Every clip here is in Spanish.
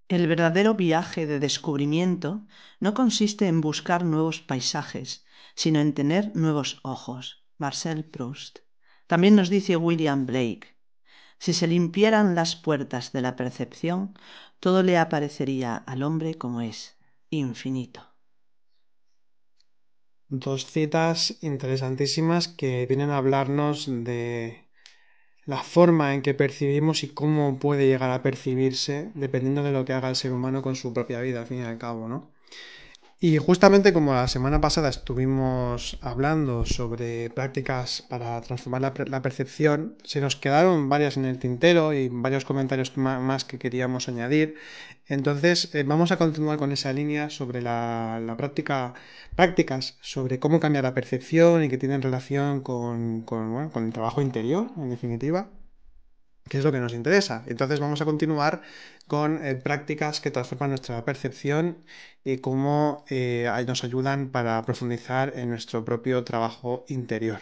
El verdadero viaje de descubrimiento no consiste en buscar nuevos paisajes, sino en tener nuevos ojos. Marcel Proust. También nos dice William Blake: si se limpiaran las puertas de la percepción, todo le aparecería al hombre como es, infinito. Dos citas interesantísimas que vienen a hablarnos de la forma en que percibimos y cómo puede llegar a percibirse dependiendo de lo que haga el ser humano con su propia vida, al fin y al cabo, ¿no? Y justamente como la semana pasada estuvimos hablando sobre prácticas para transformar la percepción, se nos quedaron varias en el tintero y varios comentarios más que queríamos añadir. Entonces vamos a continuar con esa línea sobre prácticas sobre cómo cambiar la percepción y que tienen relación bueno, con el trabajo interior, en definitiva, que es lo que nos interesa. Entonces vamos a continuar con prácticas que transforman nuestra percepción y cómo nos ayudan para profundizar en nuestro propio trabajo interior.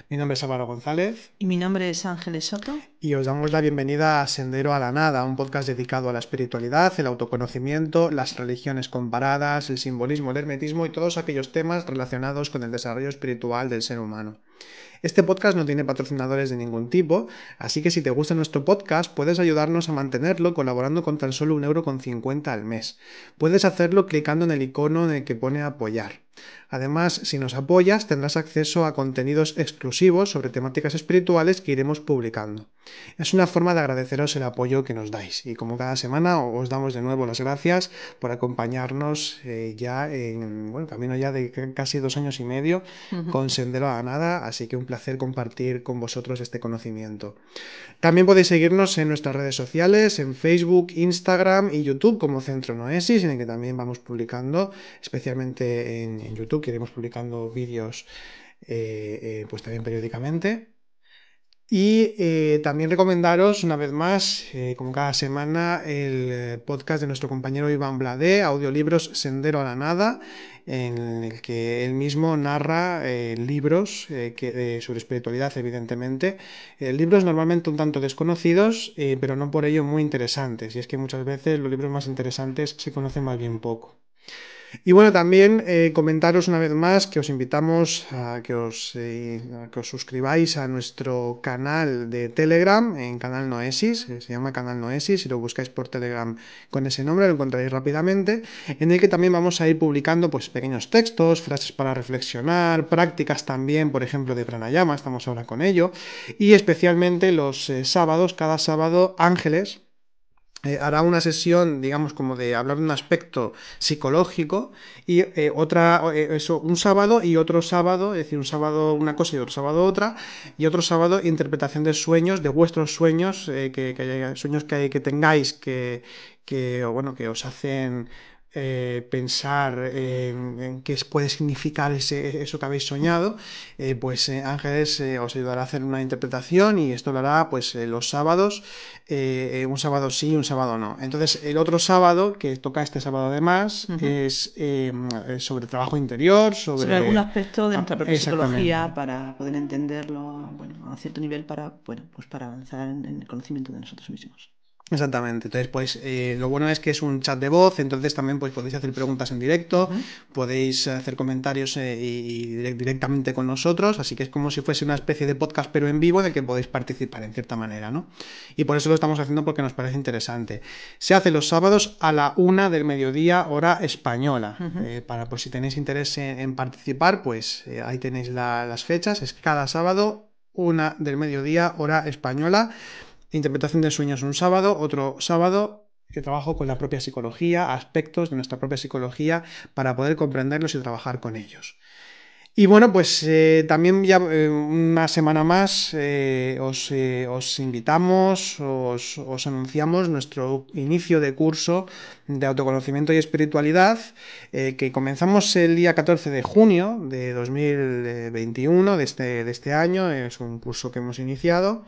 Mi nombre es Álvaro González. Y mi nombre es Ángeles Soto. Y os damos la bienvenida a Sendero a la Nada, un podcast dedicado a la espiritualidad, el autoconocimiento, las religiones comparadas, el simbolismo, el hermetismo y todos aquellos temas relacionados con el desarrollo espiritual del ser humano. Este podcast no tiene patrocinadores de ningún tipo, así que si te gusta nuestro podcast puedes ayudarnos a mantenerlo colaborando con tan solo 1,50 € al mes. Puedes hacerlo clicando en el icono en el que pone apoyar. Además, si nos apoyas tendrás acceso a contenidos exclusivos sobre temáticas espirituales que iremos publicando. Es una forma de agradeceros el apoyo que nos dais y como cada semana os damos de nuevo las gracias por acompañarnos ya en camino ya de casi 2 años y medio con Sendero a la Nada, así que un placer compartir con vosotros este conocimiento. También podéis seguirnos en nuestras redes sociales, en Facebook, Instagram y YouTube como Centro Noesis, en el que también vamos publicando, especialmente en YouTube, que iremos publicando vídeos pues también periódicamente. Y también recomendaros una vez más, como cada semana, el podcast de nuestro compañero Iván Bladé, audiolibros Sendero a la Nada, en el que él mismo narra libros sobre espiritualidad, evidentemente. Libros normalmente un tanto desconocidos, pero no por ello muy interesantes. Y es que muchas veces los libros más interesantes se conocen más bien poco. Y bueno, también comentaros una vez más que os invitamos a que os suscribáis a nuestro canal de Telegram, en Canal Noesis, se llama Canal Noesis, si lo buscáis por Telegram con ese nombre lo encontraréis rápidamente, en el que también vamos a ir publicando pues pequeños textos, frases para reflexionar, prácticas también, por ejemplo, de pranayama, estamos ahora con ello, y especialmente los sábados, cada sábado, Ángeles hará una sesión, digamos, como de hablar de un aspecto psicológico y un sábado y otro sábado, es decir, un sábado una cosa y otro sábado otra, y otro sábado interpretación de sueños, de vuestros sueños, sueños que tengáis bueno, que os hacen pensar en qué puede significar eso que habéis soñado, pues Ángeles os ayudará a hacer una interpretación y esto lo hará pues los sábados, un sábado sí, un sábado no. Entonces el otro sábado, que toca este sábado además, es sobre trabajo interior, Sobre algún aspecto de nuestra propia exactamente. psicología para poder entenderlo, bueno, a cierto nivel para, bueno, pues para avanzar en el conocimiento de nosotros mismos. Exactamente, entonces pues lo bueno es que es un chat de voz, entonces también pues podéis hacer preguntas en directo, podéis hacer comentarios directamente con nosotros, así que es como si fuese una especie de podcast pero en vivo en el que podéis participar en cierta manera, ¿no? Y por eso lo estamos haciendo porque nos parece interesante. Se hace los sábados a la 1 del mediodía hora española, para pues si tenéis interés en participar pues ahí tenéis las fechas, es cada sábado 1 del mediodía hora española. Interpretación de sueños un sábado, otro sábado que trabajo con la propia psicología, aspectos de nuestra propia psicología para poder comprenderlos y trabajar con ellos. Y bueno, pues también ya una semana más os invitamos, os anunciamos nuestro inicio de curso de autoconocimiento y espiritualidad, que comenzamos el día 14 de junio de 2021, de este año, es un curso que hemos iniciado.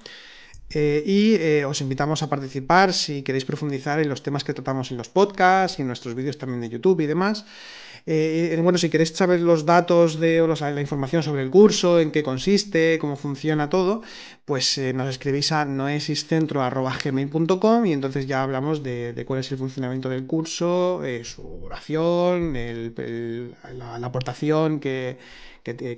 Os invitamos a participar si queréis profundizar en los temas que tratamos en los podcasts y en nuestros vídeos también de YouTube y demás. Bueno, si queréis saber los datos la información sobre el curso, en qué consiste, cómo funciona todo, pues nos escribís a noesiscentro@gmail.com y entonces ya hablamos de cuál es el funcionamiento del curso, su duración, la aportación que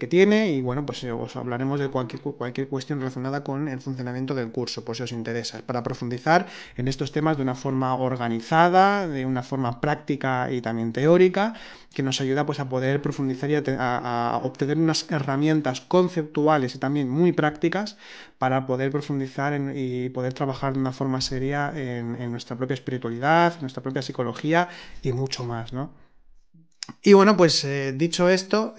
tiene, y bueno, pues os hablaremos de cualquier cuestión relacionada con el funcionamiento del curso, por si os interesa, para profundizar en estos temas de una forma organizada, de una forma práctica y también teórica, que nos ayuda pues a poder profundizar y a obtener unas herramientas conceptuales y también muy prácticas para poder profundizar y poder trabajar de una forma seria en nuestra propia espiritualidad, en nuestra propia psicología y mucho más, ¿no? Y bueno, pues dicho esto,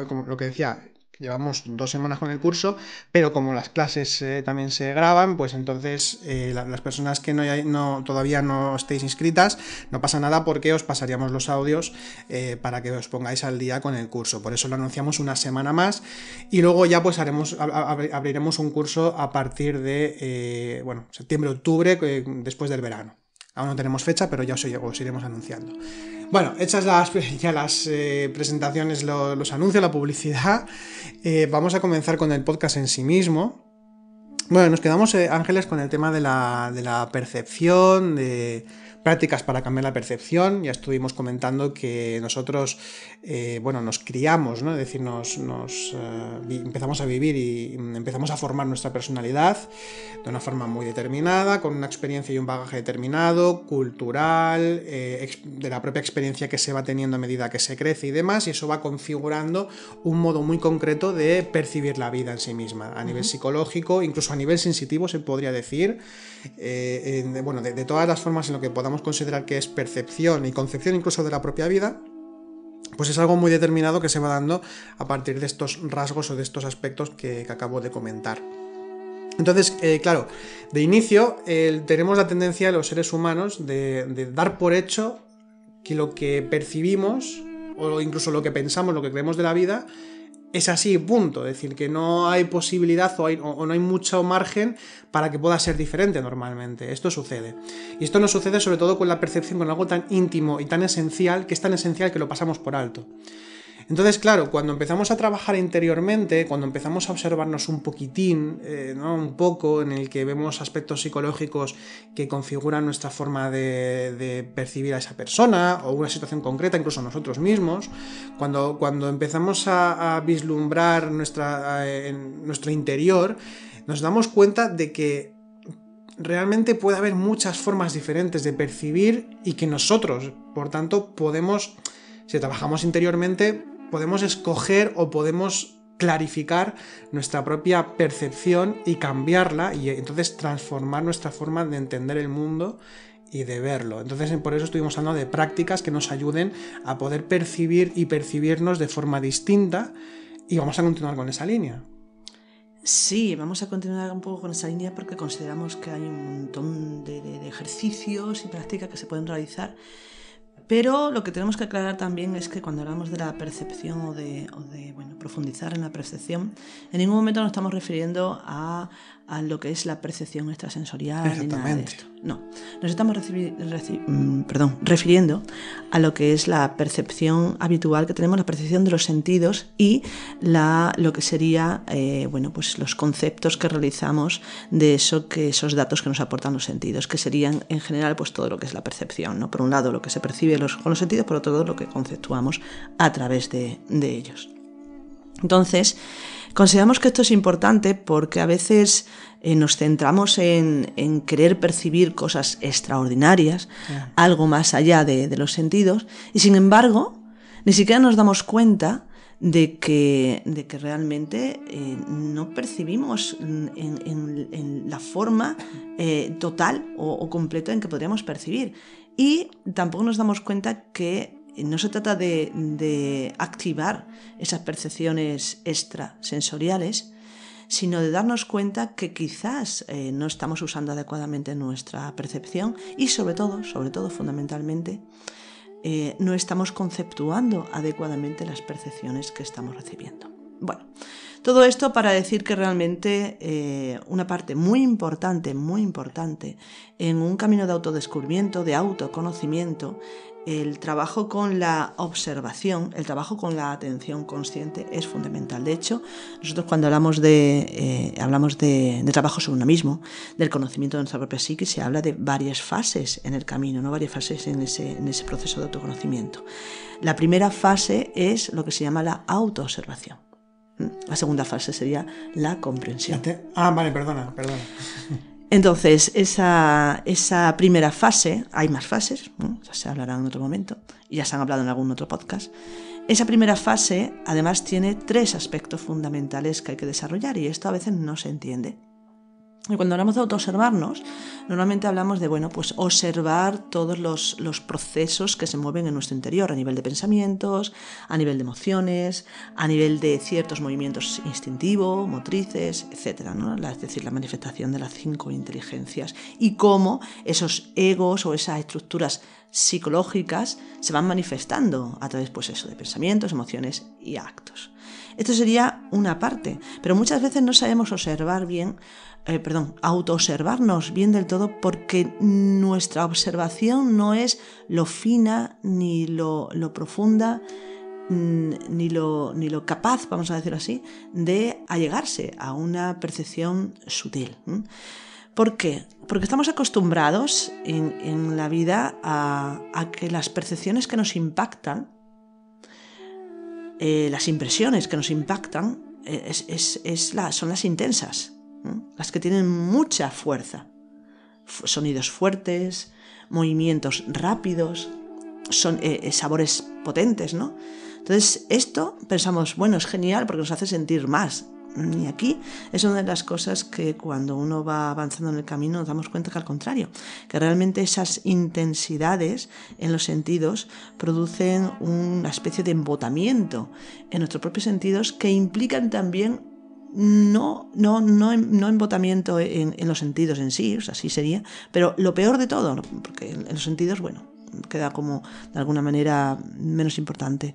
como lo que decía, llevamos 2 semanas con el curso, pero como las clases también se graban, pues entonces las personas que todavía no estéis inscritas, no pasa nada porque os pasaríamos los audios para que os pongáis al día con el curso. Por eso lo anunciamos una semana más y luego ya pues abriremos un curso a partir de septiembre-octubre, después del verano. Aún no tenemos fecha, pero ya os iremos anunciando. Bueno, hechas las presentaciones, los anuncios, la publicidad, vamos a comenzar con el podcast en sí mismo. Bueno, nos quedamos, Ángeles, con el tema de la percepción, de prácticas para cambiar la percepción. Ya estuvimos comentando que nosotros, nos criamos, ¿no? Es decir, empezamos a vivir y empezamos a formar nuestra personalidad de una forma muy determinada, con una experiencia y un bagaje determinado, cultural, de la propia experiencia que se va teniendo a medida que se crece y demás, y eso va configurando un modo muy concreto de percibir la vida en sí misma, a nivel psicológico, incluso a nivel sensitivo se podría decir, de todas las formas en lo que podamos considerar que es percepción y concepción incluso de la propia vida, pues es algo muy determinado que se va dando a partir de estos rasgos o de estos aspectos que acabo de comentar. Entonces, claro, de inicio tenemos la tendencia, los seres humanos, de dar por hecho que lo que percibimos, o incluso lo que pensamos, lo que creemos de la vida, es así, punto. Es decir, que no hay posibilidad o no hay mucho margen para que pueda ser diferente normalmente. Esto sucede. Y esto nos sucede sobre todo con la percepción, con algo tan íntimo y tan esencial, que es tan esencial que lo pasamos por alto. Entonces, claro, cuando empezamos a trabajar interiormente, cuando empezamos a observarnos un poquitín, un poco, en el que vemos aspectos psicológicos que configuran nuestra forma de percibir a esa persona o una situación concreta, incluso nosotros mismos, cuando empezamos a vislumbrar nuestro interior, nos damos cuenta de que realmente puede haber muchas formas diferentes de percibir y que nosotros, por tanto, podemos, si trabajamos interiormente, podemos escoger o podemos clarificar nuestra propia percepción y cambiarla y entonces transformar nuestra forma de entender el mundo y de verlo. Entonces, por eso estuvimos hablando de prácticas que nos ayuden a poder percibir y percibirnos de forma distinta, y vamos a continuar con esa línea. Sí, vamos a continuar un poco con esa línea porque consideramos que hay un montón de ejercicios y prácticas que se pueden realizar. Pero lo que tenemos que aclarar también es que cuando hablamos de la percepción o de profundizar en la percepción, en ningún momento nos estamos refiriendo a lo que es la percepción extrasensorial ni nada de esto. No, nos estamos refiriendo a lo que es la percepción habitual que tenemos, la percepción de los sentidos y lo que sería los conceptos que realizamos de esos datos que nos aportan los sentidos, que serían en general pues todo lo que es la percepción, ¿no? Por un lado lo que se percibe con los sentidos, por otro lado lo que conceptuamos a través de ellos. Entonces, consideramos que esto es importante porque a veces nos centramos en querer percibir cosas extraordinarias, algo más allá de los sentidos, y sin embargo, ni siquiera nos damos cuenta de que realmente no percibimos en la forma total o completa en que podríamos percibir. Y tampoco nos damos cuenta que no se trata de activar esas percepciones extrasensoriales, sino de darnos cuenta que quizás no estamos usando adecuadamente nuestra percepción y sobre todo fundamentalmente, no estamos conceptuando adecuadamente las percepciones que estamos recibiendo. Bueno, todo esto para decir que realmente una parte muy importante en un camino de autodescubrimiento, de autoconocimiento, el trabajo con la observación, el trabajo con la atención consciente es fundamental. De hecho, nosotros cuando hablamos de trabajo sobre uno mismo, del conocimiento de nuestra propia psique, se habla de varias fases en el camino, ¿no? Varias fases en ese proceso de autoconocimiento. La primera fase es lo que se llama la autoobservación. La segunda fase sería la comprensión. Vale, perdona. Entonces, esa primera fase, hay más fases, ¿no? Ya se hablará en otro momento, y ya se han hablado en algún otro podcast. Esa primera fase, además, tiene 3 aspectos fundamentales que hay que desarrollar, y esto a veces no se entiende. Y cuando hablamos de autoobservarnos, normalmente hablamos de, pues observar todos los procesos que se mueven en nuestro interior, a nivel de pensamientos, a nivel de emociones, a nivel de ciertos movimientos instintivos, motrices, etc., ¿no? Es decir, la manifestación de las 5 inteligencias y cómo esos egos o esas estructuras psicológicas se van manifestando a través, de pensamientos, emociones y actos. Esto sería una parte, pero muchas veces no sabemos autoobservarnos bien del todo, porque nuestra observación no es lo fina, ni lo profunda, ni lo capaz, vamos a decir así, de allegarse a una percepción sutil. ¿Por qué? Porque estamos acostumbrados en la vida a que las percepciones que nos impactan, las impresiones que nos impactan, son las intensas, las que tienen mucha fuerza. Sonidos fuertes, movimientos rápidos, sabores potentes, ¿no? Entonces, esto pensamos, es genial porque nos hace sentir más. Y aquí es una de las cosas que cuando uno va avanzando en el camino nos damos cuenta que al contrario, que realmente esas intensidades en los sentidos producen una especie de embotamiento en nuestros propios sentidos, que implican también no embotamiento en los sentidos en sí, así sería, pero lo peor de todo, porque en los sentidos, queda como de alguna manera menos importante,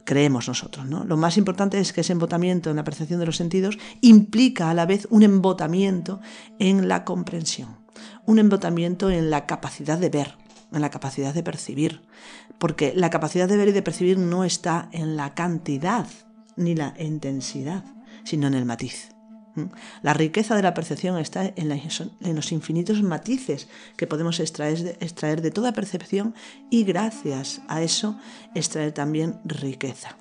creemos nosotros, ¿no? Lo más importante es que ese embotamiento en la percepción de los sentidos implica a la vez un embotamiento en la comprensión, un embotamiento en la capacidad de ver, en la capacidad de percibir, porque la capacidad de ver y de percibir no está en la cantidad ni la intensidad, sino en el matiz. La riqueza de la percepción está en los infinitos matices que podemos extraer de toda percepción, y gracias a eso extraer también riqueza.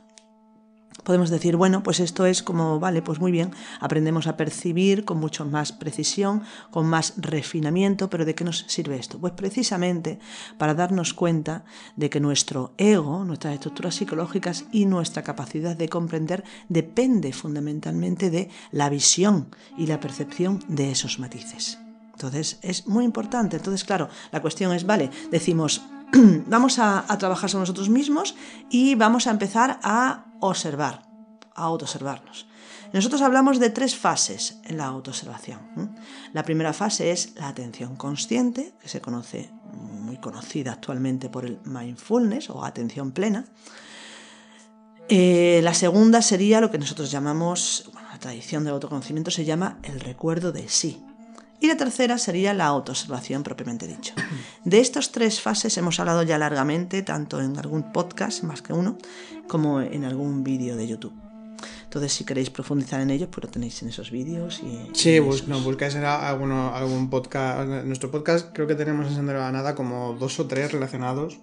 Podemos decir, esto es como, muy bien, aprendemos a percibir con mucho más precisión, con más refinamiento, pero ¿de qué nos sirve esto? Pues precisamente para darnos cuenta de que nuestro ego, nuestras estructuras psicológicas y nuestra capacidad de comprender depende fundamentalmente de la visión y la percepción de esos matices. Entonces, es muy importante. Entonces, claro, la cuestión es, decimos, vamos a trabajar sobre nosotros mismos y vamos a empezar a observar, a autoobservarnos. Nosotros hablamos de 3 fases en la autoobservación. La primera fase es la atención consciente, que se conoce, muy conocida actualmente por el mindfulness o atención plena. La segunda sería lo que nosotros llamamos, la tradición del autoconocimiento se llama el recuerdo de sí. Y la tercera sería la autoobservación propiamente dicho. De estas 3 fases hemos hablado ya largamente, tanto en algún podcast, más que uno, como en algún vídeo de YouTube. Entonces, si queréis profundizar en ellos, pues lo tenéis en esos vídeos. Buscáis algún podcast. Nuestro podcast creo que tenemos en Sendero a la Nada como 2 o 3 relacionados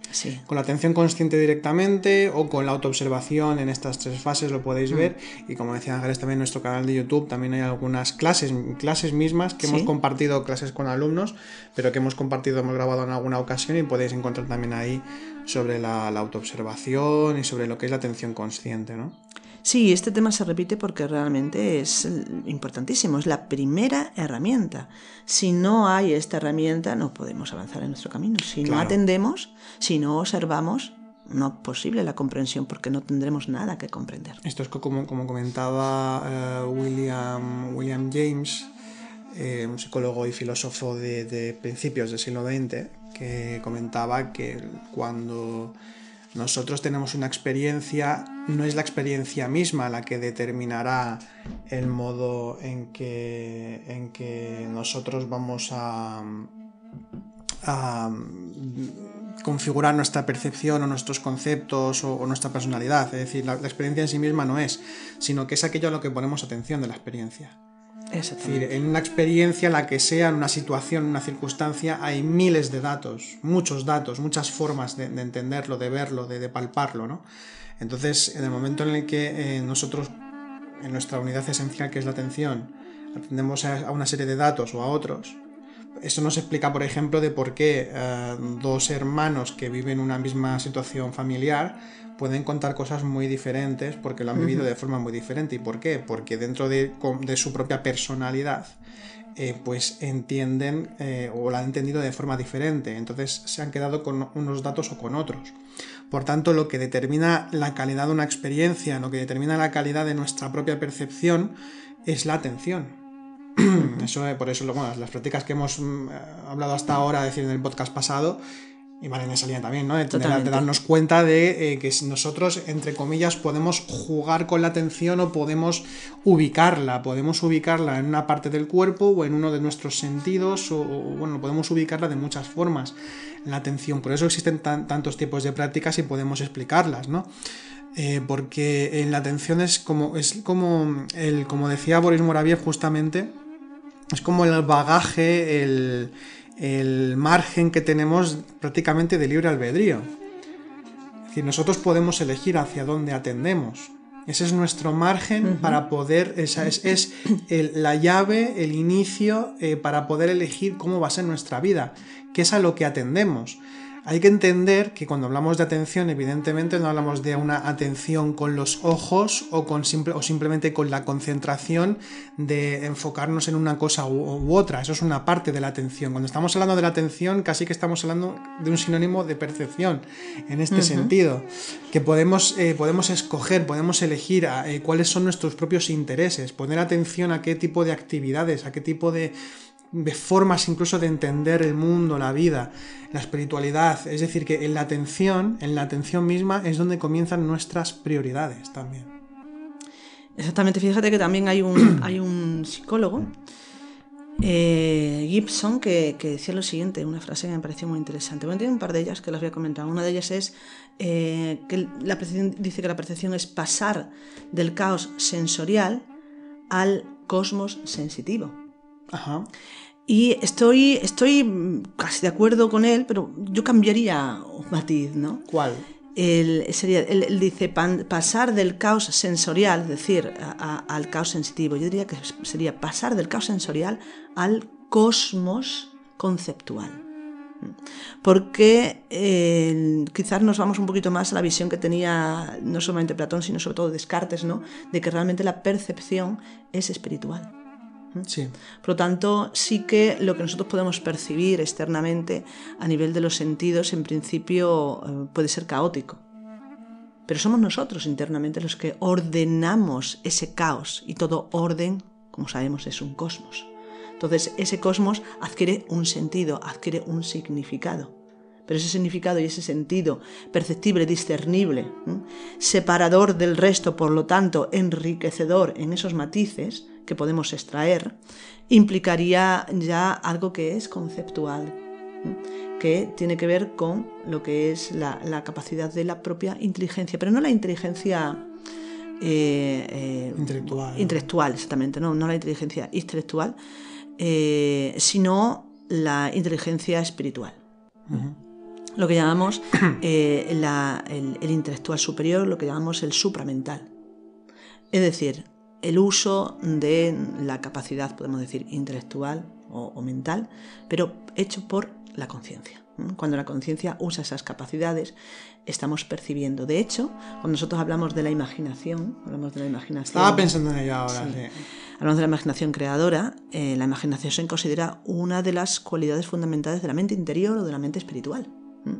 con la atención consciente directamente o con la autoobservación. En estas 3 fases lo podéis ver. Y como decía Ángeles, también en nuestro canal de YouTube también hay algunas clases mismas que hemos compartido, clases con alumnos, pero que hemos grabado en alguna ocasión, y podéis encontrar también ahí sobre la autoobservación y sobre lo que es la atención consciente, ¿no? Sí, este tema se repite porque realmente es importantísimo, es la primera herramienta. Si no hay esta herramienta, no podemos avanzar en nuestro camino. Si no atendemos, si no observamos, no es posible la comprensión, porque no tendremos nada que comprender. Esto es como comentaba William James, un psicólogo y filósofo de principios del siglo XX, que comentaba que cuando nosotros tenemos una experiencia, no es la experiencia misma la que determinará el modo en que nosotros vamos a configurar nuestra percepción o nuestros conceptos o nuestra personalidad. Es decir, la experiencia en sí misma no es, sino que es aquello a lo que ponemos atención de la experiencia. Es decir, en una experiencia, la que sea, en una situación, en una circunstancia, hay miles de datos, muchas formas de entenderlo, de verlo, de palparlo, ¿no? Entonces, en el momento en el que nosotros, en nuestra unidad esencial, que es la atención, atendemos a una serie de datos o a otros, eso nos explica, por ejemplo, de por qué dos hermanos que viven una misma situación familiar pueden contar cosas muy diferentes porque lo han vivido de forma muy diferente. ¿Y por qué? Porque dentro de su propia personalidad pues entienden o la han entendido de forma diferente. Entonces se han quedado con unos datos o con otros. Por tanto, lo que determina la calidad de una experiencia, lo que determina la calidad de nuestra propia percepción es la atención. Eso, por eso las prácticas que hemos hablado hasta ahora, decir, en el podcast pasado, y vale, en esa línea también, ¿no? De darnos cuenta de que nosotros, entre comillas, podemos jugar con la atención o podemos ubicarla en una parte del cuerpo o en uno de nuestros sentidos o bueno, podemos ubicarla de muchas formas, la atención. Por eso existen tantos tipos de prácticas y podemos explicarlas, ¿no? Porque en la atención es como decía Boris Moraviev justamente, es como el bagaje, el margen que tenemos prácticamente de libre albedrío. Es decir, nosotros podemos elegir hacia dónde atendemos. Ese es nuestro margen para poder, esa es la llave, el inicio para poder elegir cómo va a ser nuestra vida, que es a lo que atendemos. Hay que entender que cuando hablamos de atención, evidentemente no hablamos de una atención con los ojos o simplemente con la concentración de enfocarnos en una cosa u otra. Eso es una parte de la atención. Cuando estamos hablando de la atención, casi que estamos hablando de un sinónimo de percepción en este sentido, que podemos escoger, podemos elegir cuáles son nuestros propios intereses, poner atención a qué tipo de actividades, a qué tipo de formas incluso de entender el mundo, la vida, la espiritualidad. Es decir, que en la atención misma es donde comienzan nuestras prioridades también. Exactamente, fíjate que también hay un psicólogo, Gibson, que decía lo siguiente, una frase que me pareció muy interesante. Bueno, tiene un par de ellas que las voy a comentar. Una de ellas es que dice que la percepción es pasar del caos sensorial al cosmos sensitivo. Ajá. Y estoy casi de acuerdo con él, pero yo cambiaría un matiz, ¿no? ¿Cuál? Él dice pasar del caos sensorial, es decir, al caos sensitivo. Yo diría que sería pasar del caos sensorial al cosmos conceptual. Porque quizás nos vamos un poquito más a la visión que tenía no solamente Platón, sino sobre todo Descartes, ¿no? De que realmente la percepción es espiritual. Sí. Por lo tanto, sí que lo que nosotros podemos percibir externamente a nivel de los sentidos, en principio, puede ser caótico. Pero somos nosotros internamente los que ordenamos ese caos, y todo orden, como sabemos, es un cosmos. Entonces, ese cosmos adquiere un sentido, adquiere un significado. Pero ese significado y ese sentido perceptible, discernible, separador del resto, por lo tanto, enriquecedor en esos matices que podemos extraer, implicaría ya algo que es conceptual, que tiene que ver con lo que es la capacidad de la propia inteligencia, pero no la inteligencia intelectual, exactamente, no la inteligencia intelectual, sino la inteligencia espiritual. Lo que llamamos el intelectual superior, lo que llamamos el supramental. Es decir, el uso de la capacidad, podemos decir, intelectual o mental, pero hecho por la conciencia. Cuando la conciencia usa esas capacidades, estamos percibiendo. De hecho, cuando nosotros hablamos de la imaginación... Estaba pensando en ello ahora, sí. Hablamos de la imaginación creadora. La imaginación se considera una de las cualidades fundamentales de la mente interior o de la mente espiritual.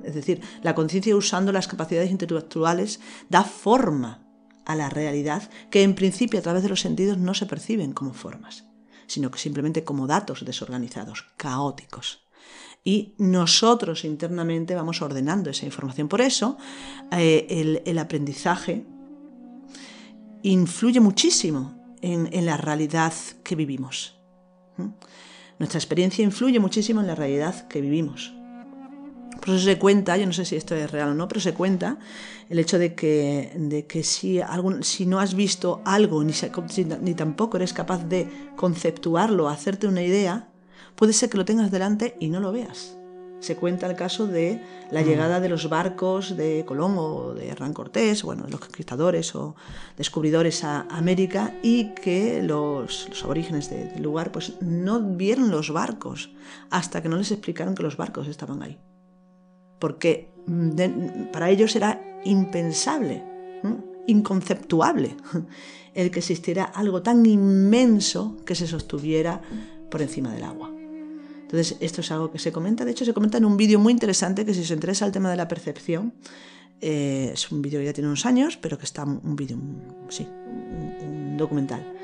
Es decir, la conciencia, usando las capacidades intelectuales, da forma a la realidad, que en principio a través de los sentidos no se perciben como formas, sino que simplemente como datos desorganizados, caóticos. Y nosotros internamente vamos ordenando esa información. Por eso el aprendizaje influye muchísimo en la realidad que vivimos. Nuestra experiencia influye muchísimo en la realidad que vivimos. Por eso se cuenta, yo no sé si esto es real o no, pero se cuenta el hecho de que si no has visto algo, ni tampoco eres capaz de conceptuarlo, hacerte una idea, puede ser que lo tengas delante y no lo veas. Se cuenta el caso de la llegada de los barcos de Colón o de Hernán Cortés, bueno, de los conquistadores o descubridores a América, y que los aborígenes del lugar pues no vieron los barcos hasta que no les explicaron que los barcos estaban ahí. Porque para ellos era impensable, inconceptuable, el que existiera algo tan inmenso que se sostuviera por encima del agua. Entonces, esto es algo que se comenta. De hecho, se comenta en un vídeo muy interesante que, si os interesa el tema de la percepción, es un vídeo que ya tiene unos años, pero que está un documental,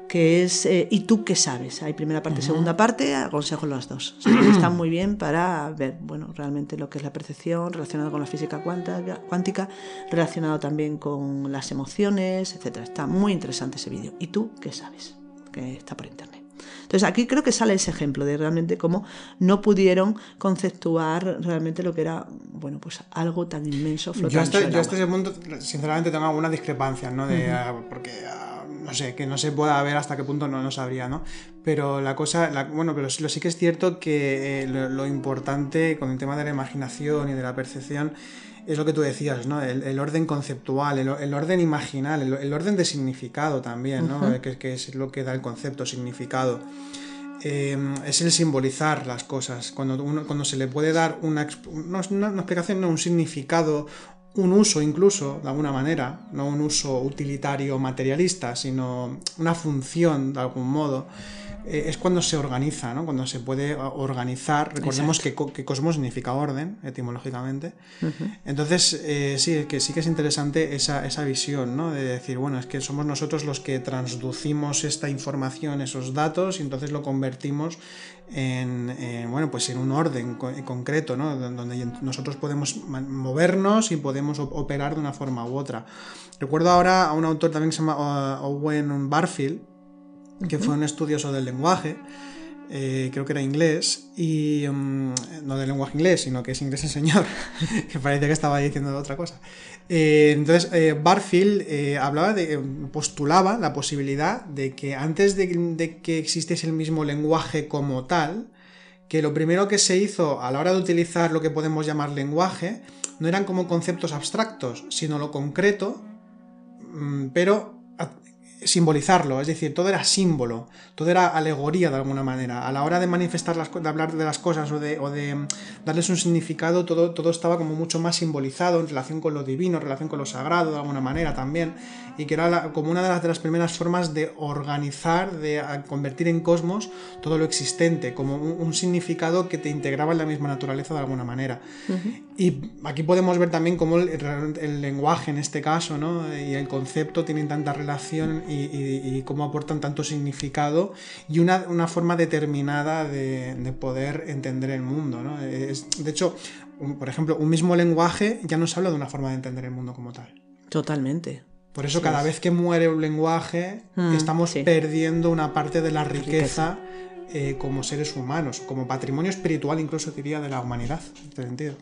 que es ¿y tú qué sabes? Hay primera parte y segunda parte, aconsejo las dos. O sea, están muy bien para ver, bueno, realmente lo que es la percepción, relacionado con la física cuántica, relacionado también con las emociones, etc. Está muy interesante ese vídeo. ¿Y tú qué sabes? Que está por internet. Entonces aquí creo que sale ese ejemplo de realmente cómo no pudieron conceptuar realmente lo que era, bueno, pues algo tan inmenso flotando. Yo hasta ese punto, sinceramente, tengo algunas discrepancias, ¿no? Porque, no sé, que no se pueda ver hasta qué punto no sabría, ¿no? Pero pero sí que es cierto que lo importante con el tema de la imaginación y de la percepción es lo que tú decías, ¿no? El orden conceptual, el orden imaginal, el orden de significado también, ¿no? Que es lo que da el concepto, significado. Es el simbolizar las cosas. Cuando se le puede dar una explicación, no, un significado, un uso incluso, de alguna manera, no un uso utilitario materialista, sino una función de algún modo, es cuando se organiza, ¿no? Cuando se puede organizar. Recordemos que cosmos significa orden, etimológicamente. Entonces, sí que es interesante esa visión, ¿no? De decir, bueno, es que somos nosotros los que transducimos esta información, esos datos, y entonces lo convertimos en un orden concreto, ¿no? Donde nosotros podemos movernos y podemos operar de una forma u otra. Recuerdo ahora a un autor también que se llama Owen Barfield, que fue un estudioso del lenguaje, creo que era inglés, y no del lenguaje inglés, sino que es inglés el señor, que parece que estaba diciendo otra cosa. Entonces, Barfield postulaba la posibilidad de que antes de que existiese el mismo lenguaje como tal, que lo primero que se hizo a la hora de utilizar lo que podemos llamar lenguaje no eran como conceptos abstractos, sino lo concreto, pero simbolizarlo, es decir, todo era símbolo, todo era alegoría de alguna manera. A la hora de manifestar de hablar de las cosas o de darles un significado, todo estaba como mucho más simbolizado en relación con lo divino, en relación con lo sagrado de alguna manera también, y que era como una de las primeras formas de organizar, de convertir en cosmos todo lo existente, como un significado que te integraba en la misma naturaleza de alguna manera. Y aquí podemos ver también cómo el lenguaje en este caso, ¿no? Y el concepto tienen tanta relación y cómo aportan tanto significado y una forma determinada de poder entender el mundo, ¿no? De hecho, por ejemplo, un mismo lenguaje ya nos habla de una forma de entender el mundo como tal. Totalmente. Por eso cada vez que muere un lenguaje estamos perdiendo una parte de la riqueza como seres humanos, como patrimonio espiritual, incluso diría, de la humanidad, en este sentido.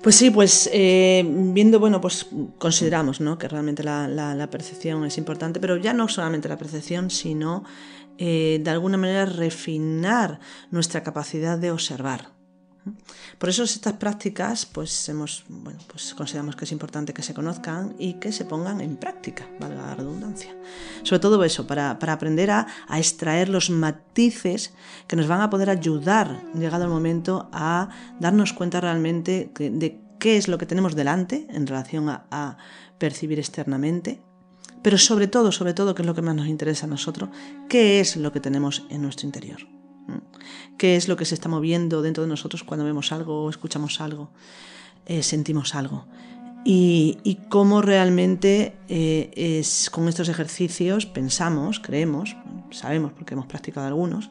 Pues sí, viendo, pues consideramos, ¿no?, que realmente la percepción es importante, pero ya no solamente la percepción, sino de alguna manera refinar nuestra capacidad de observar. Por eso estas prácticas consideramos que es importante que se conozcan y que se pongan en práctica, valga la redundancia. Sobre todo eso, para aprender a extraer los matices que nos van a poder ayudar, llegado el momento, a darnos cuenta realmente de qué es lo que tenemos delante en relación a percibir externamente, pero sobre todo, que es lo que más nos interesa a nosotros, qué es lo que tenemos en nuestro interior. ¿Qué es lo que se está moviendo dentro de nosotros cuando vemos algo, escuchamos algo, sentimos algo? Y cómo realmente con estos ejercicios pensamos, creemos, sabemos porque hemos practicado algunos,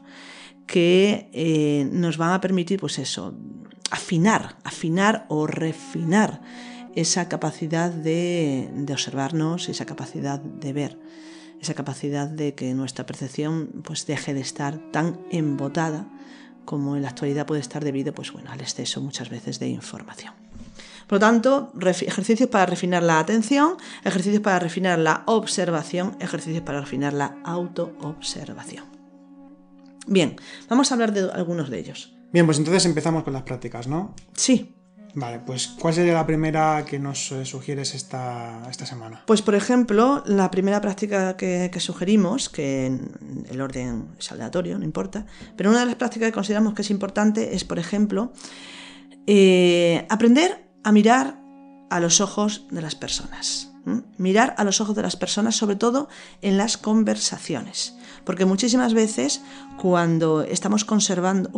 que nos van a permitir afinar o refinar esa capacidad de observarnos, esa capacidad de ver, esa capacidad de que nuestra percepción pues deje de estar tan embotada como en la actualidad puede estar debido pues, bueno, al exceso muchas veces de información. Por lo tanto, ejercicios para refinar la atención, ejercicios para refinar la observación, ejercicios para refinar la autoobservación. Bien, vamos a hablar de algunos de ellos. Bien, pues entonces empezamos con las prácticas, ¿no? Sí. Vale, pues ¿cuál sería la primera que nos sugieres esta semana? Pues por ejemplo, la primera práctica que sugerimos, que el orden es aleatorio, no importa, pero una de las prácticas que consideramos que es importante es, por ejemplo, aprender a mirar a los ojos de las personas. Mirar a los ojos de las personas, sobre todo en las conversaciones, porque muchísimas veces cuando estamos conversando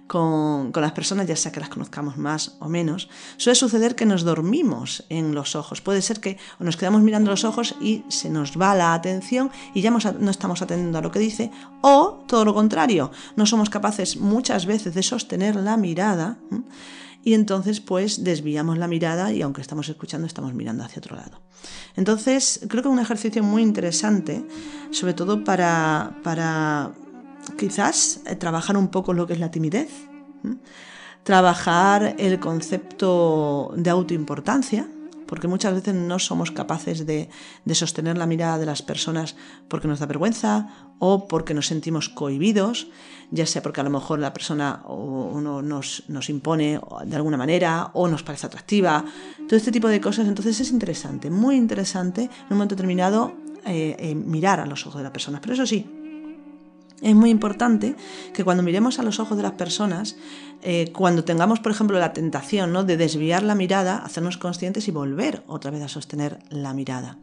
con las personas, ya sea que las conozcamos más o menos, suele suceder que nos dormimos en los ojos. Puede ser que nos quedamos mirando los ojos y se nos va la atención y ya no estamos atendiendo a lo que dice, o todo lo contrario, no somos capaces muchas veces de sostener la mirada y entonces pues desviamos la mirada y aunque estamos escuchando estamos mirando hacia otro lado. Entonces creo que es un ejercicio muy interesante, sobre todo para quizás trabajar un poco lo que es la timidez, trabajar el concepto de autoimportancia, porque muchas veces no somos capaces de sostener la mirada de las personas porque nos da vergüenza o porque nos sentimos cohibidos, ya sea porque a lo mejor la persona nos impone de alguna manera o nos parece atractiva, todo este tipo de cosas. Entonces es interesante, muy interesante en un momento determinado mirar a los ojos de las personas, pero eso sí, es muy importante que cuando miremos a los ojos de las personas, cuando tengamos, por ejemplo, la tentación, ¿no?, de desviar la mirada, hacernos conscientes y volver otra vez a sostener la mirada.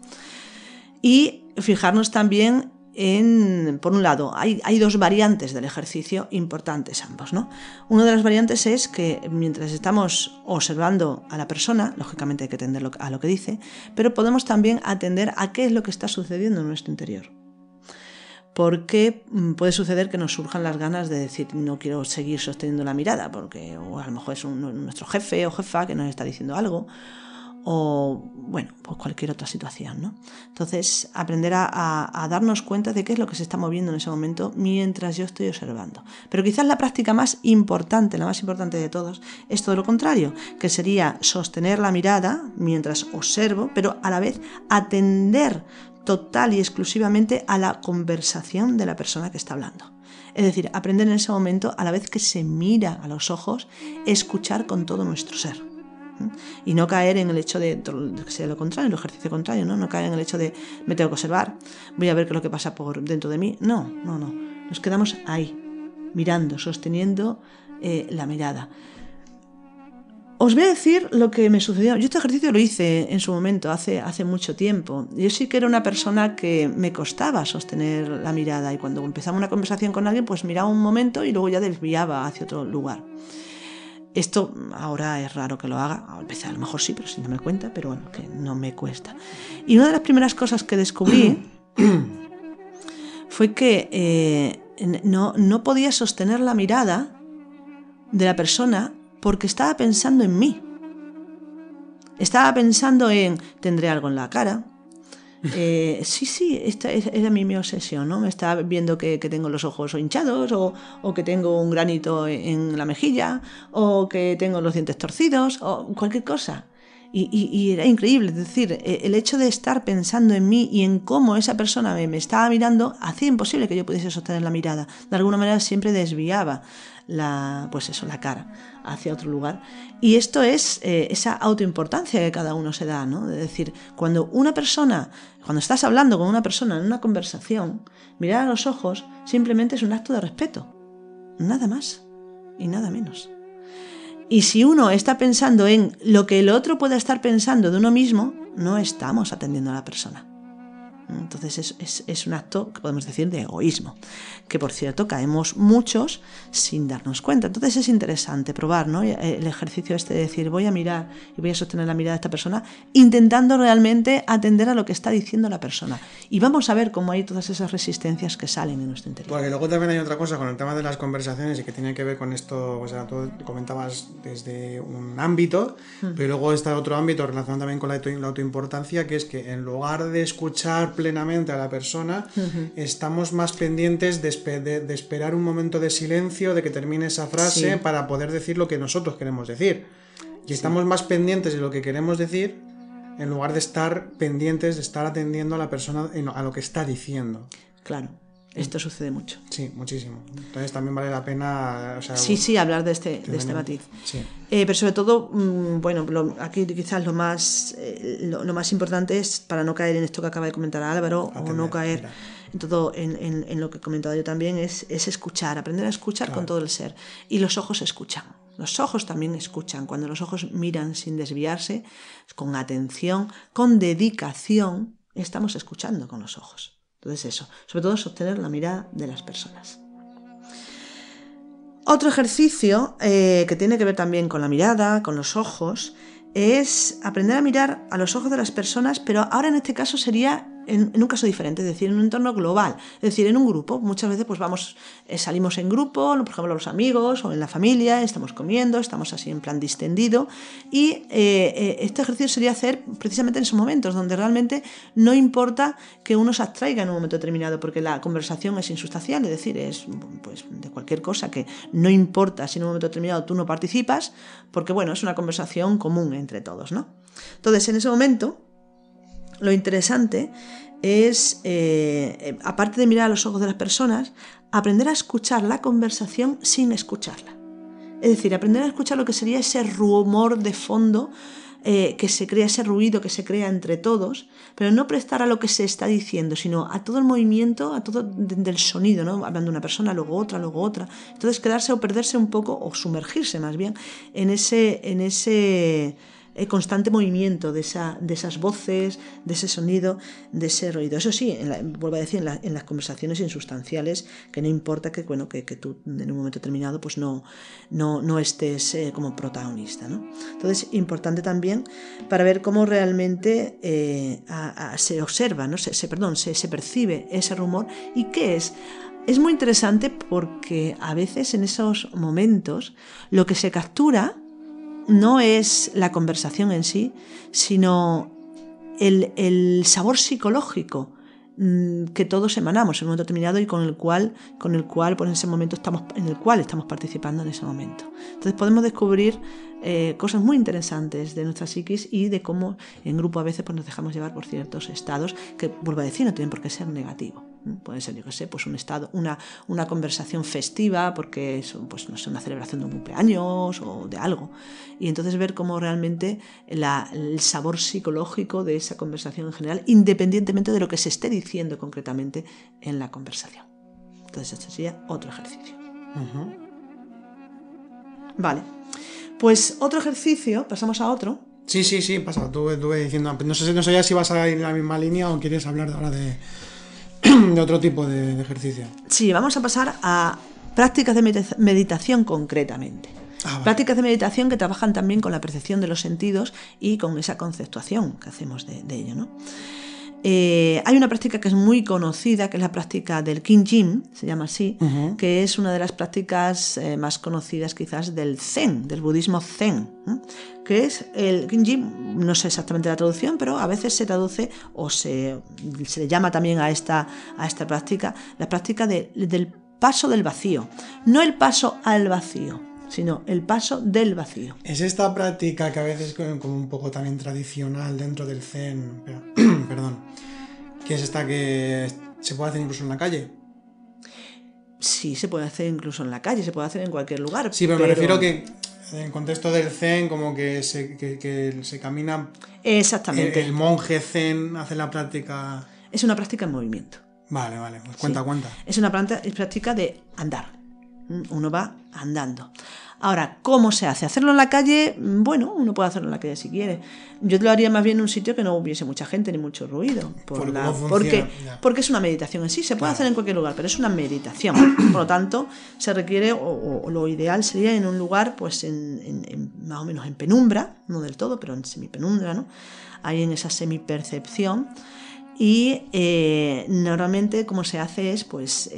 Y fijarnos también en, por un lado, hay dos variantes del ejercicio importantes ambos, ¿no? Una de las variantes es que mientras estamos observando a la persona, lógicamente hay que atender a lo que dice, pero podemos también atender a qué es lo que está sucediendo en nuestro interior. Porque puede suceder que nos surjan las ganas de decir no quiero seguir sosteniendo la mirada, porque o a lo mejor es nuestro jefe o jefa que nos está diciendo algo, o bueno, pues cualquier otra situación, ¿no? Entonces, aprender a darnos cuenta de qué es lo que se está moviendo en ese momento mientras yo estoy observando. Pero quizás la práctica más importante, la más importante de todos, es todo lo contrario, que sería sostener la mirada mientras observo, pero a la vez atender total y exclusivamente a la conversación de la persona que está hablando. Es decir, aprender en ese momento, a la vez que se mira a los ojos, escuchar con todo nuestro ser. Y no caer en el hecho de que sea lo contrario, el ejercicio contrario, ¿no? No caer en el hecho de me tengo que observar, voy a ver qué es lo que pasa por dentro de mí. No. Nos quedamos ahí, mirando, sosteniendo la mirada. Os voy a decir lo que me sucedió. Yo este ejercicio lo hice en su momento, hace mucho tiempo. Yo sí que era una persona que me costaba sostener la mirada y cuando empezaba una conversación con alguien, pues miraba un momento y luego ya desviaba hacia otro lugar. Esto ahora es raro que lo haga, a veces a lo mejor sí, pero sin darme cuenta, pero bueno, que no me cuesta. Y una de las primeras cosas que descubrí fue que no podía sostener la mirada de la persona porque estaba pensando en mí. Estaba pensando en, tendré algo en la cara. Esta era mi obsesión, ¿no? Me estaba viendo que tengo los ojos hinchados o que tengo un granito en la mejilla o que tengo los dientes torcidos o cualquier cosa. Y era increíble, es decir, el hecho de estar pensando en mí y en cómo esa persona me estaba mirando hacía imposible que yo pudiese sostener la mirada. De alguna manera siempre desviaba la cara hacia otro lugar. Y esto es esa autoimportancia que cada uno se da, ¿no? Es decir, cuando estás hablando con una persona en una conversación, mirar a los ojos simplemente es un acto de respeto. Nada más y nada menos. Y si uno está pensando en lo que el otro pueda estar pensando de uno mismo, no estamos atendiendo a la persona. Entonces es un acto que podemos decir de egoísmo, que por cierto caemos muchos sin darnos cuenta. Entonces es interesante probar, ¿no?, el ejercicio de decir, voy a mirar y voy a sostener la mirada de esta persona, intentando realmente atender a lo que está diciendo la persona. Y vamos a ver cómo hay todas esas resistencias que salen en nuestro interior. Porque luego también hay otra cosa con el tema de las conversaciones y que tiene que ver con esto, o sea, tú comentabas desde un ámbito, pero luego está otro ámbito relacionado también con la autoimportancia, que es que en lugar de escuchar plenamente a la persona, estamos más pendientes de esperar un momento de silencio, de que termine esa frase para poder decir lo que nosotros queremos decir. Y estamos más pendientes de lo que queremos decir en lugar de estar pendientes, de estar atendiendo a la persona, a lo que está diciendo. Claro. Esto sucede mucho. Sí, muchísimo. Entonces también vale la pena... O sea, sí, hablar de este matiz. Sí. Pero sobre todo, bueno, aquí quizás lo más importante es, para no caer en esto que acaba de comentar Álvaro, o no caer en todo en lo que he comentado yo también, es escuchar, aprender a escuchar con todo el ser. Y los ojos escuchan. Los ojos también escuchan. Cuando los ojos miran sin desviarse, con atención, con dedicación, estamos escuchando con los ojos. Entonces eso, sobre todo sostener la mirada de las personas. Otro ejercicio que tiene que ver también con la mirada, con los ojos, es aprender a mirar a los ojos de las personas, pero ahora en este caso sería en un caso diferente, es decir, en un entorno global, es decir, en un grupo. Muchas veces pues salimos en grupo, por ejemplo los amigos o en la familia, estamos comiendo, estamos así en plan distendido, y este ejercicio sería hacer precisamente en esos momentos donde realmente no importa que uno se abstraiga en un momento determinado, porque la conversación es insustancial, es decir, es pues de cualquier cosa que no importa si en un momento determinado tú no participas, porque bueno, es una conversación común entre todos, ¿no? Entonces, en ese momento, lo interesante es, aparte de mirar a los ojos de las personas, aprender a escuchar la conversación sin escucharla. Es decir, aprender a escuchar lo que sería ese rumor de fondo que se crea, ese ruido que se crea entre todos, pero no prestar a lo que se está diciendo, sino a todo el movimiento, a todo del sonido, ¿no? Hablando una persona, luego otra. Entonces quedarse o perderse un poco, o sumergirse más bien, en ese constante movimiento de esas voces, de ese sonido, de ese ruido. Eso sí, vuelvo a decir, en las conversaciones insustanciales, que no importa que tú en un momento determinado pues no estés como protagonista, ¿no? Entonces, importante también para ver cómo realmente se observa, ¿no? se percibe ese rumor y qué es. Es muy interesante porque a veces en esos momentos lo que se captura no es la conversación en sí, sino el sabor psicológico que todos emanamos en un momento determinado y con el cual pues en ese momento estamos participando en ese momento. Entonces podemos descubrir cosas muy interesantes de nuestra psiquis y de cómo en grupo a veces pues nos dejamos llevar por ciertos estados que, vuelvo a decir, no tienen por qué ser negativos. Puede ser, yo qué sé, pues un estado, una conversación festiva porque es pues, no sé, una celebración de un cumpleaños o de algo. Y entonces ver cómo realmente el sabor psicológico de esa conversación en general, independientemente de lo que se esté diciendo concretamente en la conversación. Entonces este sería otro ejercicio. Vale, pues otro ejercicio, pasamos a otro. Sí, pasa, tú diciendo, no sé si vas a ir en la misma línea o quieres hablar ahora de otro tipo de ejercicio. Sí, vamos a pasar a prácticas de meditación concretamente. Vale. Prácticas de meditación que trabajan también con la percepción de los sentidos y con esa conceptuación que hacemos de ello, ¿no? Hay una práctica que es muy conocida, que es la práctica del Qigong, se llama así, que es una de las prácticas más conocidas quizás del Zen, del budismo Zen, que es el Qigong, no sé exactamente la traducción, pero a veces se traduce o se le llama también a esta práctica, la práctica del paso del vacío, no el paso al vacío, sino el paso del vacío. Es esta práctica que a veces como un poco también tradicional dentro del Zen, perdón, que es esta que se puede hacer incluso en la calle. Sí, se puede hacer incluso en la calle, se puede hacer en cualquier lugar. Sí, pero me refiero que en el contexto del Zen como que se camina. Exactamente. El monje Zen hace la práctica. Es una práctica en movimiento. Vale, pues cuenta. Es una práctica de andar. Uno va andando. Ahora, ¿cómo se hace? ¿Hacerlo en la calle? Bueno, uno puede hacerlo en la calle si quiere. Yo lo haría más bien en un sitio que no hubiese mucha gente ni mucho ruido. Porque es una meditación en sí. Se puede hacer en cualquier lugar, pero es una meditación. Por lo tanto, se requiere, o lo ideal sería en un lugar, pues más o menos en penumbra, no del todo, pero en semipenumbra, ¿no? Ahí en esa semipercepción. Y normalmente como se hace es pues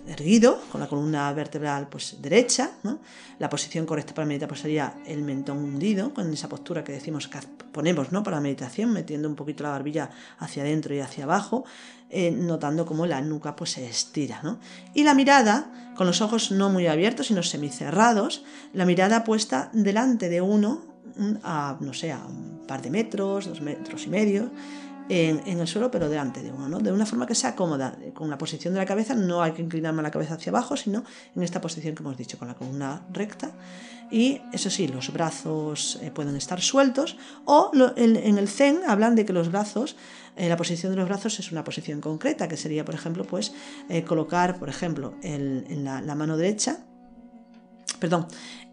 erguido, con la columna vertebral pues derecha, ¿no? La posición correcta para meditar pues sería el mentón hundido, con esa postura que decimos que ponemos, ¿no? Para la meditación, metiendo un poquito la barbilla hacia adentro y hacia abajo, notando cómo la nuca pues se estira, ¿no? Y la mirada, con los ojos no muy abiertos, sino semicerrados, la mirada puesta delante de uno, a un par de metros, 2,5 metros, en el suelo, pero delante de uno, ¿no? De una forma que sea cómoda. Con la posición de la cabeza no hay que inclinar más la cabeza hacia abajo, sino en esta posición que hemos dicho, con la columna recta. Y eso sí, los brazos pueden estar sueltos, o en el Zen hablan de que los brazos, la posición de los brazos es una posición concreta, que sería, por ejemplo, pues colocar, por ejemplo, en la mano derecha,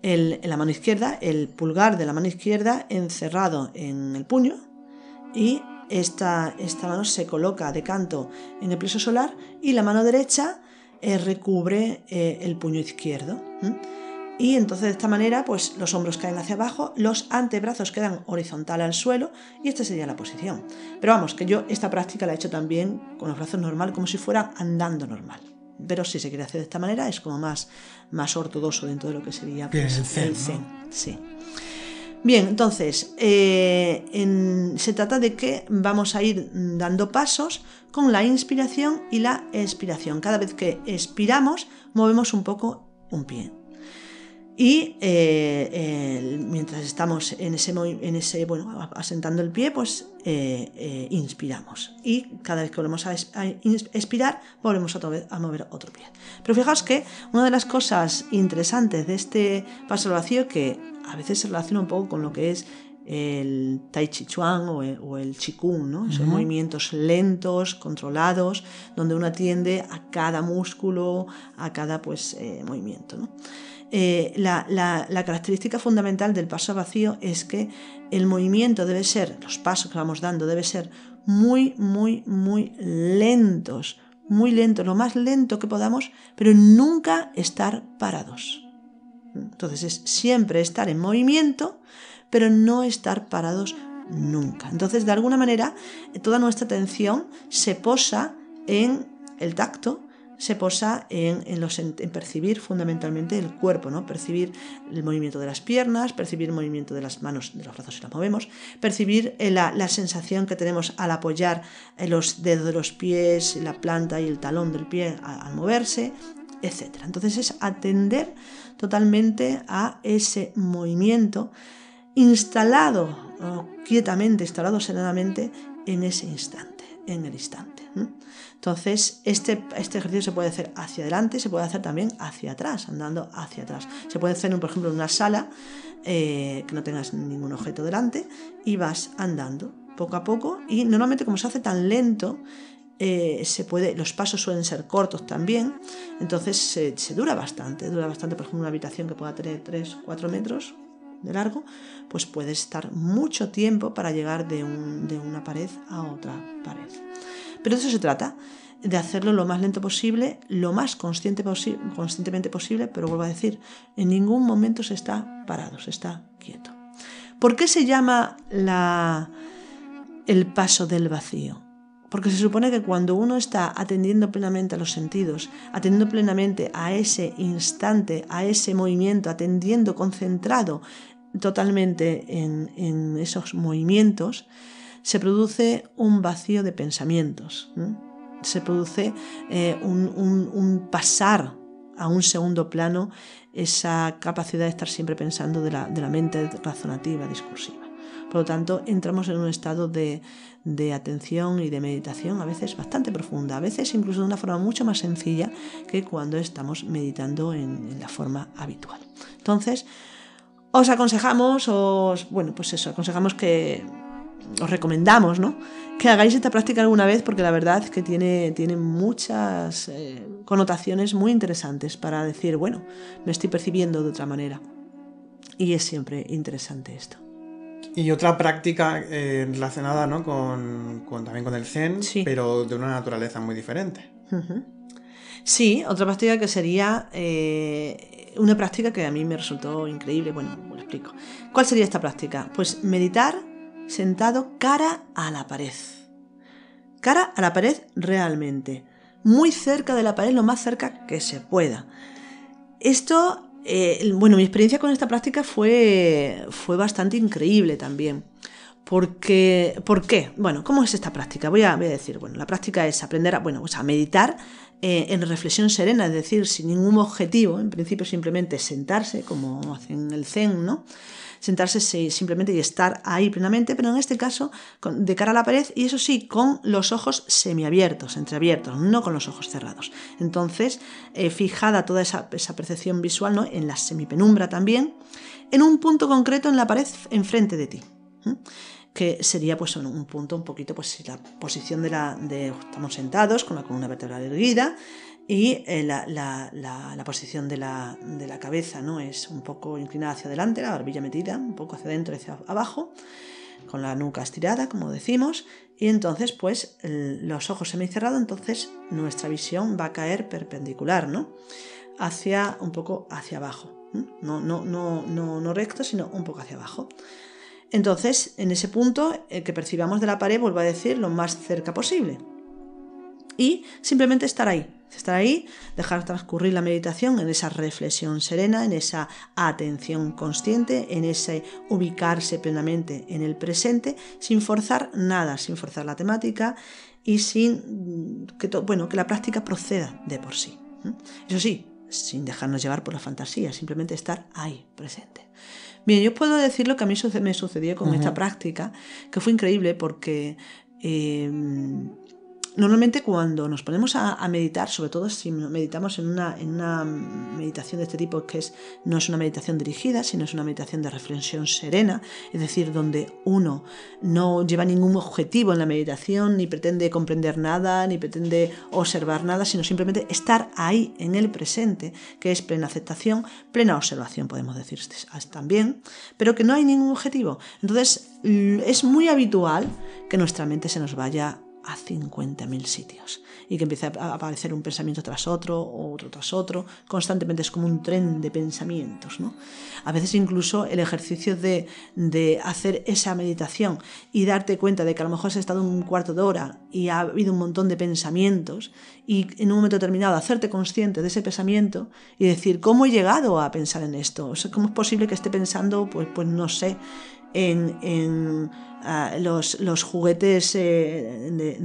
en la mano izquierda, el pulgar de la mano izquierda encerrado en el puño, y esta mano se coloca de canto en el plexo solar, y la mano derecha recubre el puño izquierdo. Y entonces de esta manera pues los hombros caen hacia abajo, los antebrazos quedan horizontal al suelo, y esta sería la posición. Pero vamos, que yo esta práctica la he hecho también con los brazos normal, como si fuera andando normal. Pero si se quiere hacer de esta manera es como más ortodoxo dentro de lo que sería pues, el Zen. ¿No? Sí. Bien, entonces, se trata de que vamos a ir dando pasos con la inspiración y la expiración. Cada vez que expiramos, movemos un poco un pie. Y mientras estamos asentando el pie, pues inspiramos. Y cada vez que volvemos a expirar, volvemos otra vez a mover otro pie. Pero fijaos que una de las cosas interesantes de este paso al vacío, que a veces se relaciona un poco con lo que es el Tai Chi Chuan o el Qigong, ¿no? Esos movimientos lentos, controlados, donde uno atiende a cada músculo, a cada movimiento, ¿no? La característica fundamental del paso al vacío es que el movimiento debe ser, los pasos que vamos dando debe ser muy, muy, muy lentos, lo más lento que podamos, pero nunca estar parados. Entonces es siempre estar en movimiento, pero no estar parados nunca. Entonces, de alguna manera, toda nuestra atención se posa en el tacto, se posa en percibir fundamentalmente el cuerpo, ¿no? Percibir el movimiento de las piernas, percibir el movimiento de las manos, de los brazos si las movemos, percibir la sensación que tenemos al apoyar los dedos de los pies, la planta y el talón del pie al moverse, etc. Entonces es atender totalmente a ese movimiento instalado quietamente, instalado serenamente en ese instante, en el instante. Entonces, este ejercicio se puede hacer hacia adelante, se puede hacer también hacia atrás, andando hacia atrás. Se puede hacer, por ejemplo, en una sala que no tengas ningún objeto delante, y vas andando poco a poco, y normalmente como se hace tan lento, los pasos suelen ser cortos también, entonces se dura bastante, por ejemplo, una habitación que pueda tener 3-4 metros de largo, pues puedes estar mucho tiempo para llegar de una pared a otra pared. Pero de eso se trata, de hacerlo lo más lento posible, lo más conscientemente posible, pero vuelvo a decir, en ningún momento se está parado, se está quieto. ¿Por qué se llama el paso del vacío? Porque se supone que cuando uno está atendiendo plenamente a los sentidos, atendiendo plenamente a ese instante, a ese movimiento, atendiendo concentrado totalmente en esos movimientos, se produce un vacío de pensamientos, ¿no? Se produce un pasar a un segundo plano, esa capacidad de estar siempre pensando de la mente razonativa, discursiva. Por lo tanto, entramos en un estado de atención y de meditación a veces bastante profunda, a veces incluso de una forma mucho más sencilla que cuando estamos meditando en la forma habitual. Entonces, aconsejamos que os recomendamos, ¿no?, que hagáis esta práctica alguna vez, porque la verdad es que tiene muchas connotaciones muy interesantes para decir, bueno, me estoy percibiendo de otra manera. Y es siempre interesante esto. Y otra práctica relacionada, ¿no?, también con el Zen, Sí. pero de una naturaleza muy diferente. Sí, otra práctica que sería una práctica que a mí me resultó increíble. Bueno, lo explico. ¿Cuál sería esta práctica? Pues meditar sentado cara a la pared. Cara a la pared realmente. Muy cerca de la pared, lo más cerca que se pueda. Esto... mi experiencia con esta práctica fue bastante increíble también. ¿Por qué? Bueno, ¿cómo es esta práctica? Voy a decir, bueno, la práctica es aprender a meditar en reflexión serena, es decir, sin ningún objetivo, en principio simplemente sentarse, como hacen el Zen, ¿no? Sentarse simplemente y estar ahí plenamente, pero en este caso de cara a la pared, y eso sí, con los ojos semiabiertos, entreabiertos, no con los ojos cerrados. Entonces, fijada toda esa percepción visual, ¿no?, en la semipenumbra también, en un punto concreto en la pared enfrente de ti, que sería pues un punto un poquito, pues la posición estamos sentados con la columna vertebral erguida, y la posición de la cabeza, ¿no?, es un poco inclinada hacia adelante, la barbilla metida un poco hacia adentro y hacia abajo, con la nuca estirada, como decimos, y entonces pues los ojos semicerrados, entonces nuestra visión va a caer perpendicular, ¿no?, un poco hacia abajo, no recto, sino un poco hacia abajo. Entonces, en ese punto que percibamos de la pared, vuelvo a decir, lo más cerca posible. Y simplemente estar ahí, dejar transcurrir la meditación en esa reflexión serena, en esa atención consciente, en ese ubicarse plenamente en el presente, sin forzar nada, sin forzar la temática y sin que la práctica proceda de por sí. Eso sí, sin dejarnos llevar por la fantasía, simplemente estar ahí, presente. Bien, yo puedo decir lo que a mí me sucedió con esta práctica, que fue increíble porque normalmente cuando nos ponemos a meditar, sobre todo si meditamos en una meditación de este tipo, que no es una meditación dirigida, sino es una meditación de reflexión serena, es decir, donde uno no lleva ningún objetivo en la meditación, ni pretende comprender nada, ni pretende observar nada, sino simplemente estar ahí en el presente, que es plena aceptación, plena observación, podemos decir también, pero que no hay ningún objetivo. Entonces es muy habitual que nuestra mente se nos vaya a 50.000 sitios y que empiece a aparecer un pensamiento tras otro, otro tras otro, constantemente. Es como un tren de pensamientos, ¿no? A veces incluso el ejercicio de hacer esa meditación y darte cuenta de que a lo mejor has estado un cuarto de hora y ha habido un montón de pensamientos, y en un momento determinado hacerte consciente de ese pensamiento y decir, ¿cómo he llegado a pensar en esto? O sea, ¿cómo es posible que esté pensando, pues no sé, en los juguetes de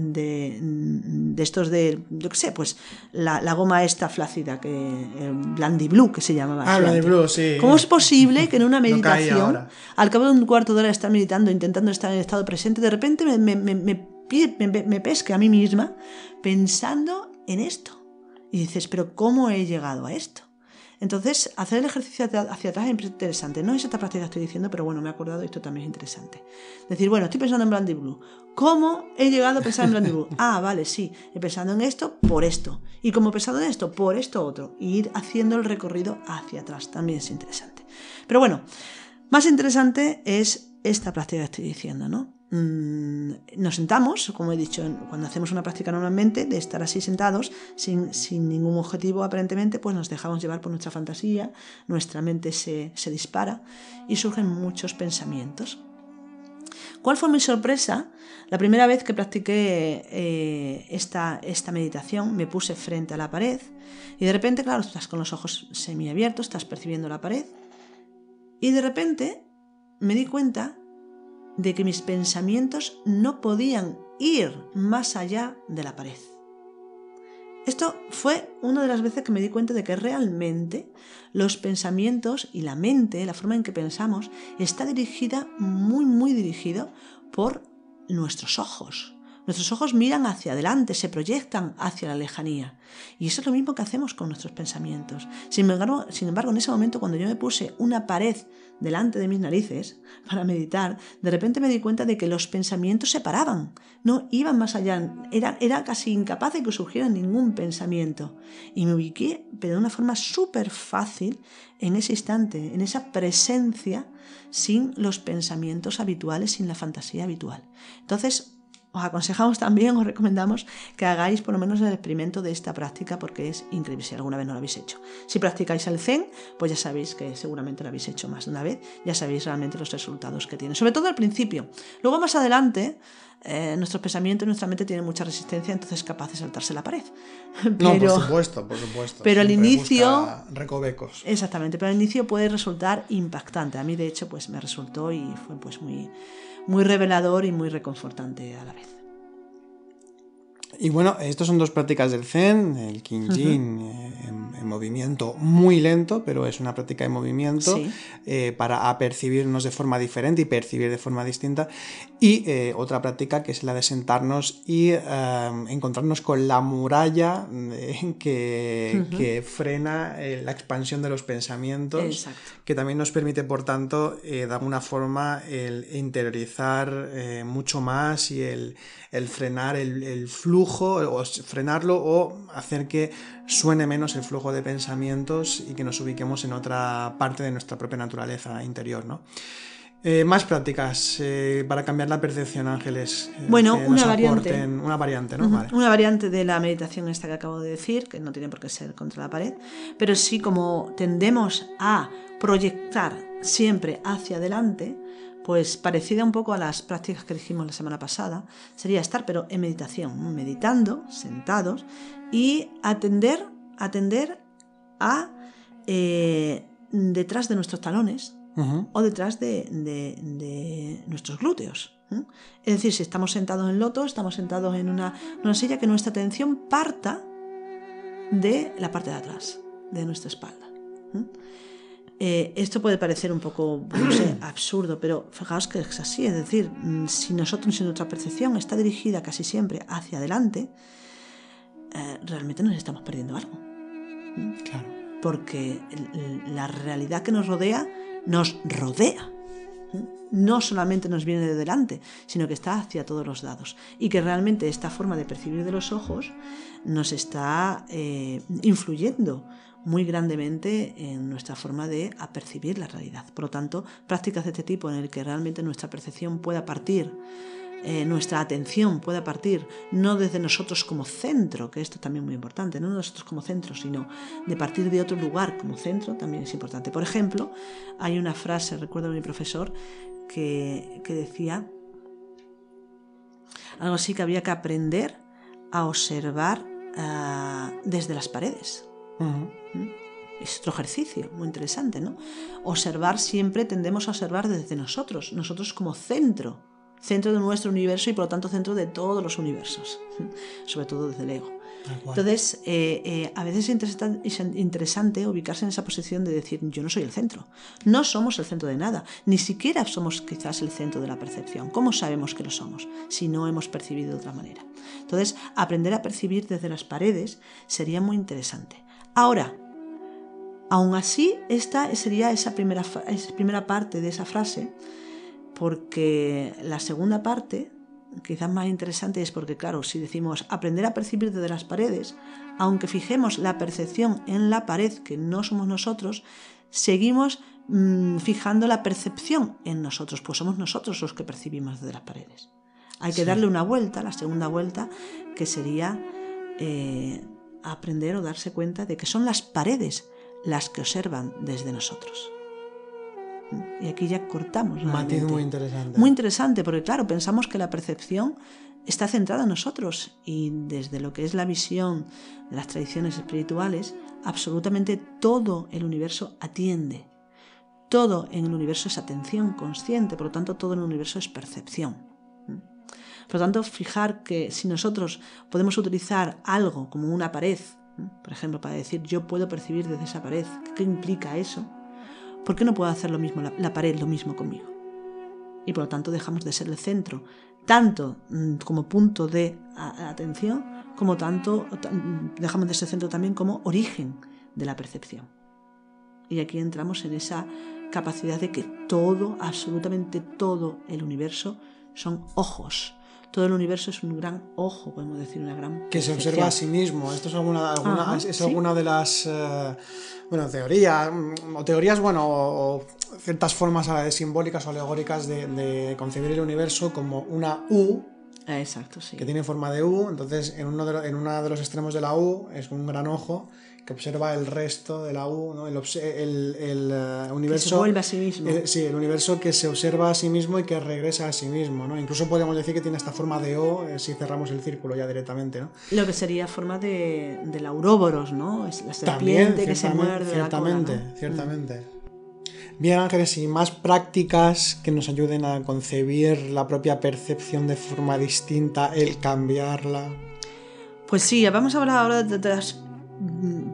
estos de, yo qué sé, pues la goma esta flácida, Blandy Blue, que se llamaba. Blandy Blue, sí. ¿Cómo es posible que en una meditación, no al cabo de un cuarto de hora de estar meditando, intentando estar en estado presente, de repente me pesque a mí misma pensando en esto? Y dices, ¿pero cómo he llegado a esto? Entonces, hacer el ejercicio hacia atrás es interesante. No es esta práctica que estoy diciendo, pero bueno, me he acordado y esto también es interesante. Decir, bueno, estoy pensando en Blandy Blue. ¿Cómo he llegado a pensar en Blandy Blue? Ah, vale, sí. He pensado en esto por esto. Y como he pensado en esto, por esto otro. Y ir haciendo el recorrido hacia atrás también es interesante. Pero bueno, más interesante es esta práctica que estoy diciendo, ¿no? Nos sentamos, como he dicho, cuando hacemos una práctica normalmente, de estar así sentados, sin ningún objetivo aparentemente, pues nos dejamos llevar por nuestra fantasía, nuestra mente se dispara y surgen muchos pensamientos. ¿Cuál fue mi sorpresa? La primera vez que practiqué esta meditación, me puse frente a la pared y de repente, claro, estás con los ojos semiabiertos, estás percibiendo la pared y de repente me di cuenta de que mis pensamientos no podían ir más allá de la pared. Esto fue una de las veces que me di cuenta de que realmente los pensamientos y la mente, la forma en que pensamos, está dirigida, muy, muy dirigido por nuestros ojos, Nuestros ojos miran hacia adelante, se proyectan hacia la lejanía. Y eso es lo mismo que hacemos con nuestros pensamientos. Sin embargo, en ese momento, cuando yo me puse una pared delante de mis narices para meditar, de repente me di cuenta de que los pensamientos se paraban, no iban más allá. Era casi incapaz de que surgiera ningún pensamiento. Y me ubiqué, pero de una forma súper fácil, en ese instante, en esa presencia, sin los pensamientos habituales, sin la fantasía habitual. Entonces, os aconsejamos también, os recomendamos que hagáis por lo menos el experimento de esta práctica porque es increíble si alguna vez no lo habéis hecho. Si practicáis el Zen, pues ya sabéis que seguramente lo habéis hecho más de una vez, ya sabéis realmente los resultados que tiene, sobre todo al principio. Luego más adelante, nuestros pensamientos y nuestra mente tienen mucha resistencia, entonces es capaz de saltarse la pared. No, por supuesto. Pero al inicio... recovecos. Exactamente, pero al inicio puede resultar impactante. A mí, de hecho, pues me resultó y fue pues muy revelador y muy reconfortante a la vez. Y bueno, estas son dos prácticas del Zen, el Kinjin en movimiento muy lento, pero es una práctica de movimiento para apercibirnos de forma diferente y percibir de forma distinta. Y otra práctica que es la de sentarnos y encontrarnos con la muralla que frena la expansión de los pensamientos. Exacto. Que también nos permite, por tanto, de alguna forma el interiorizar mucho más y el frenar el flujo, o frenarlo o hacer que suene menos el flujo de pensamientos y que nos ubiquemos en otra parte de nuestra propia naturaleza interior, ¿no? Más prácticas para cambiar la percepción, Ángeles. Bueno, una variante. Una variante, ¿no? Vale. Una variante de la meditación esta que acabo de decir, que no tiene por qué ser contra la pared, pero sí, como tendemos a proyectar siempre hacia adelante, pues parecida un poco a las prácticas que dijimos la semana pasada, sería estar pero en meditación, meditando, sentados, y atender a detrás de nuestros talones o detrás de nuestros glúteos. Es decir, si estamos sentados en loto, estamos sentados en una silla, que nuestra atención parta de la parte de atrás, de nuestra espalda. Esto puede parecer un poco, no sé, absurdo, pero fijaos que es así. Es decir, si nuestra percepción está dirigida casi siempre hacia adelante, realmente nos estamos perdiendo algo. Claro. Porque la realidad que nos rodea, no solamente nos viene de delante, sino que está hacia todos los lados. Y que realmente esta forma de percibir de los ojos nos está influyendo muy grandemente en nuestra forma de apercibir la realidad. Por lo tanto, prácticas de este tipo en el que realmente nuestra percepción pueda partir, nuestra atención pueda partir no desde nosotros como centro, que esto también es muy importante, no nosotros como centro, sino de partir de otro lugar como centro, también es importante. Por ejemplo, hay una frase, recuerdo de mi profesor, que decía algo así, que había que aprender a observar desde las paredes. Es otro ejercicio muy interesante, ¿no? Observar, siempre tendemos a observar desde nosotros como centro de nuestro universo y por lo tanto centro de todos los universos, sobre todo desde el ego. Entonces, a veces es interesante ubicarse en esa posición de decir, yo no soy el centro, no somos el centro de nada, ni siquiera somos quizás el centro de la percepción. ¿Cómo sabemos que lo somos si no hemos percibido de otra manera? Entonces, aprender a percibir desde las paredes sería muy interesante. Ahora, aún así, esta sería esa primera parte de esa frase, porque la segunda parte, quizás más interesante, es porque, claro, si decimos aprender a percibir desde las paredes, aunque fijemos la percepción en la pared, que no somos nosotros, seguimos fijando la percepción en nosotros, pues somos nosotros los que percibimos desde las paredes. Hay que darle una vuelta, la segunda vuelta, que sería aprender o darse cuenta de que son las paredes las que observan desde nosotros. Y aquí ya cortamos. Un matiz muy interesante. Muy interesante, porque claro, pensamos que la percepción está centrada en nosotros y desde lo que es la visión de las tradiciones espirituales, absolutamente todo el universo atiende. Todo en el universo es atención consciente, por lo tanto todo en el universo es percepción. Por lo tanto, fijar que si nosotros podemos utilizar algo como una pared, por ejemplo, para decir yo puedo percibir desde esa pared, ¿qué implica eso? ¿Por qué no puedo hacer lo mismo, la pared lo mismo conmigo? y por lo tanto dejamos de ser el centro, tanto como punto de atención, como dejamos de ser centro también como origen de la percepción. Y aquí entramos en esa capacidad de que todo, absolutamente todo el universo son ojos. Todo el universo es un gran ojo, podemos decir, una gran que se observa a sí mismo. Esto es alguna de las teorías, o ciertas formas simbólicas o alegóricas de concebir el universo como una U. Exacto, sí. Que tiene forma de U. Entonces, en uno de los extremos de la U es un gran ojo que observa el resto de la U, ¿no? El universo que se vuelve a sí mismo. Sí, el universo que se observa a sí mismo y que regresa a sí mismo, ¿no? Incluso podemos decir que tiene esta forma de O si cerramos el círculo ya directamente, ¿no? Lo que sería forma del Ouroboros, ¿no? Es la serpiente también, que se muerde ciertamente, la cola, ¿no? Ciertamente. Bien, Ángeles, y más prácticas que nos ayuden a concebir la propia percepción de forma distinta, el cambiarla. Pues sí, vamos a hablar ahora de las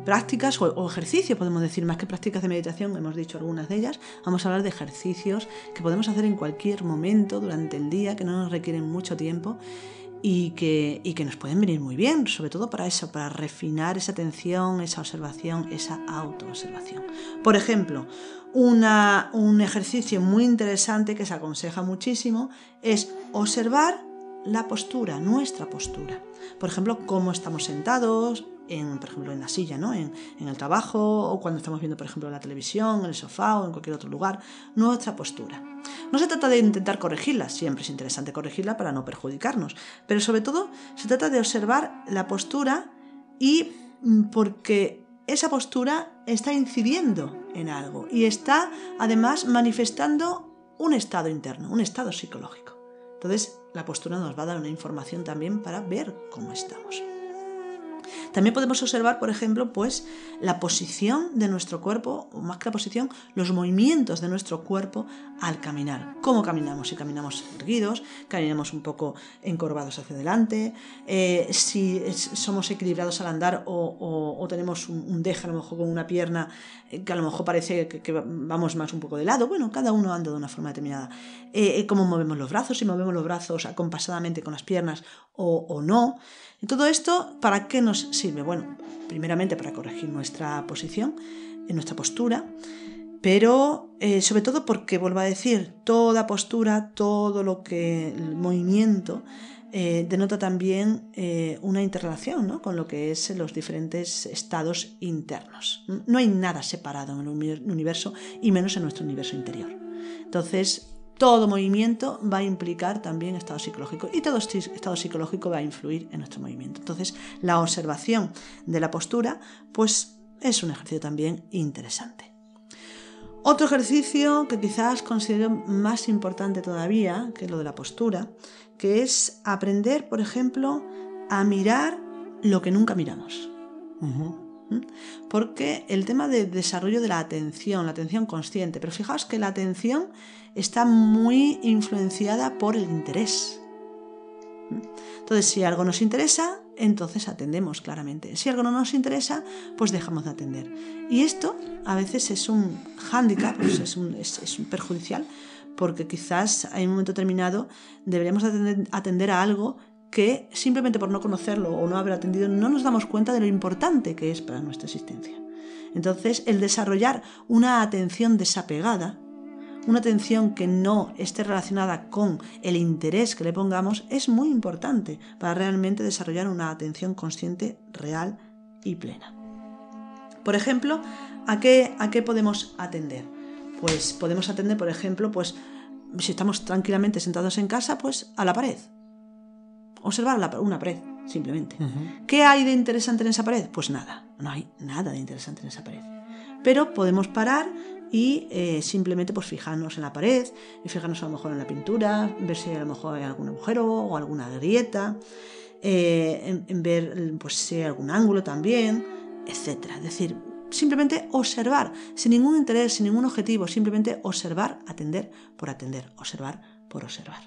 prácticas o ejercicios, podemos decir, más que prácticas de meditación, hemos dicho algunas de ellas. Vamos a hablar de ejercicios que podemos hacer en cualquier momento durante el día, que no nos requieren mucho tiempo y que nos pueden venir muy bien, sobre todo para eso, para refinar esa atención, esa observación, esa autoobservación. Por ejemplo, un ejercicio muy interesante que se aconseja muchísimo es observar la postura, nuestra postura. Por ejemplo, cómo estamos sentados, por ejemplo, en la silla, ¿no? En el trabajo, o cuando estamos viendo, por ejemplo, la televisión, en el sofá o en cualquier otro lugar, nuestra postura. No se trata de intentar corregirla, siempre es interesante corregirla para no perjudicarnos, pero sobre todo se trata de observar la postura y porque esa postura está incidiendo en algo y está además manifestando un estado interno, un estado psicológico. Entonces, la postura nos va a dar una información también para ver cómo estamos. También podemos observar, por ejemplo, pues la posición de nuestro cuerpo, o más que la posición, los movimientos de nuestro cuerpo al caminar. ¿Cómo caminamos? Si caminamos erguidos, caminamos un poco encorvados hacia adelante, si somos equilibrados al andar o tenemos un deje a lo mejor con una pierna que a lo mejor parece que vamos más un poco de lado. Bueno, cada uno anda de una forma determinada. Cómo movemos los brazos, si movemos los brazos acompasadamente con las piernas o no. Y todo esto, ¿para qué nos sirve? Bueno, primeramente para corregir nuestra posición, nuestra postura, pero sobre todo porque, vuelvo a decir, toda postura, todo lo que el movimiento denota también una interrelación, ¿no? Con lo que es los diferentes estados internos. No hay nada separado en el universo y menos en nuestro universo interior. Entonces, todo movimiento va a implicar también estado psicológico y todo estado psicológico va a influir en nuestro movimiento. Entonces, la observación de la postura, pues es un ejercicio también interesante. Otro ejercicio que quizás considero más importante todavía que lo de la postura, que es aprender, por ejemplo, a mirar lo que nunca miramos. Porque el tema de desarrollo de la atención consciente, pero fijaos que la atención está muy influenciada por el interés. Entonces, si algo nos interesa, entonces atendemos claramente. Si algo no nos interesa, pues dejamos de atender. Y esto a veces es un hándicap, pues es un perjudicial, porque quizás en un momento determinado deberíamos atender a algo que simplemente por no conocerlo o no haber atendido no nos damos cuenta de lo importante que es para nuestra existencia. Entonces, el desarrollar una atención desapegada, una atención que no esté relacionada con el interés que le pongamos, es muy importante para realmente desarrollar una atención consciente, real y plena. Por ejemplo, ¿a qué podemos atender? Pues podemos atender, por ejemplo, pues si estamos tranquilamente sentados en casa, pues a la pared. Observar una pared, simplemente. ¿Qué hay de interesante en esa pared? Pues nada, no hay nada de interesante en esa pared. Pero podemos parar y simplemente pues fijarnos en la pared, y fijarnos a lo mejor en la pintura, ver si a lo mejor hay algún agujero o alguna grieta, en ver pues si hay algún ángulo también, etc. Es decir, simplemente observar, sin ningún interés, sin ningún objetivo, simplemente observar, atender por atender, observar por observar.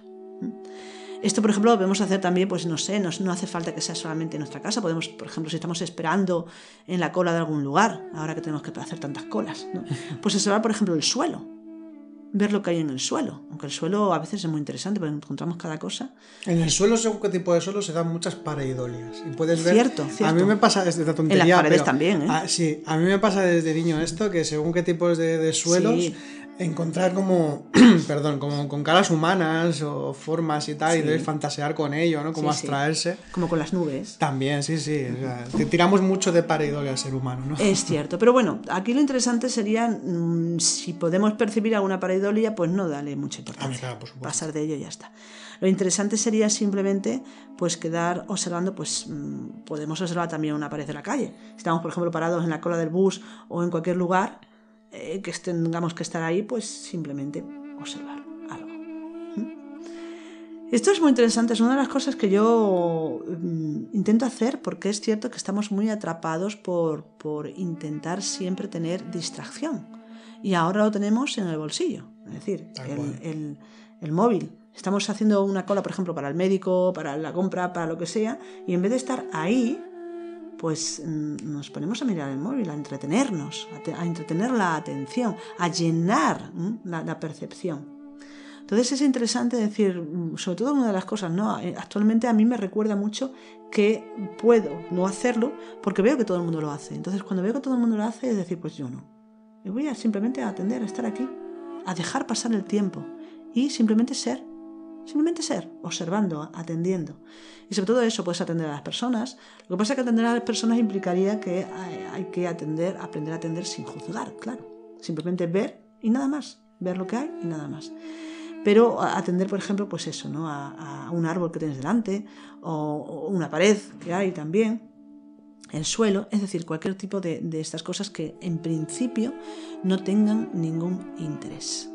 Esto, por ejemplo, lo podemos hacer también, pues no sé, no hace falta que sea solamente en nuestra casa. Podemos, por ejemplo, si estamos esperando en la cola de algún lugar, ahora que tenemos que hacer tantas colas, ¿no? Pues observar, por ejemplo, el suelo. ver lo que hay en el suelo, aunque el suelo a veces es muy interesante porque encontramos cada cosa. En el suelo, según qué tipo de suelo, se dan muchas pareidolias. Y puedes ver... Cierto. A mí me pasa desde la tontería... En las paredes pero, también, ¿eh? Sí, a mí me pasa desde niño esto, que según qué tipos de suelos... Sí. Encontrar como, perdón, como con caras humanas o formas y tal, Sí. y debes fantasear con ello, ¿no? Como Sí, sí. abstraerse. Como con las nubes. También, sí. O sea, tiramos mucho de pareidolia al ser humano, ¿no? Es cierto, pero bueno, aquí lo interesante sería si podemos percibir alguna pareidolia, pues no darle mucha importancia. Claro, por supuesto. Pasar de ello y ya está. Lo interesante sería simplemente pues quedar observando, pues podemos observar también una pared de la calle. Si estamos, por ejemplo, parados en la cola del bus o en cualquier lugar que tengamos que estar ahí, pues simplemente observar algo. Esto es muy interesante, es una de las cosas que yo intento hacer, porque es cierto que estamos muy atrapados por intentar siempre tener distracción. Y ahora lo tenemos en el bolsillo, es decir, el móvil. Estamos haciendo una cola, por ejemplo, para el médico, para la compra, para lo que sea, y en vez de estar ahí, pues nos ponemos a mirar el móvil, a entretenernos, a entretener la atención, a llenar la percepción. Entonces es interesante decir, sobre todo una de las cosas, ¿no? Actualmente a mí me recuerda mucho que puedo no hacerlo porque veo que todo el mundo lo hace. Entonces cuando veo que todo el mundo lo hace, es decir, pues yo no. Me voy simplemente a atender, a estar aquí, a dejar pasar el tiempo y simplemente ser, observando, atendiendo. Y sobre todo eso, puedes atender a las personas. Lo que pasa es que atender a las personas implicaría que hay que aprender a atender sin juzgar, claro. Simplemente ver y nada más, ver lo que hay y nada más. Pero atender, por ejemplo, pues eso, ¿no? A un árbol que tienes delante o una pared que hay también, el suelo, es decir, cualquier tipo de estas cosas que en principio no tengan ningún interés.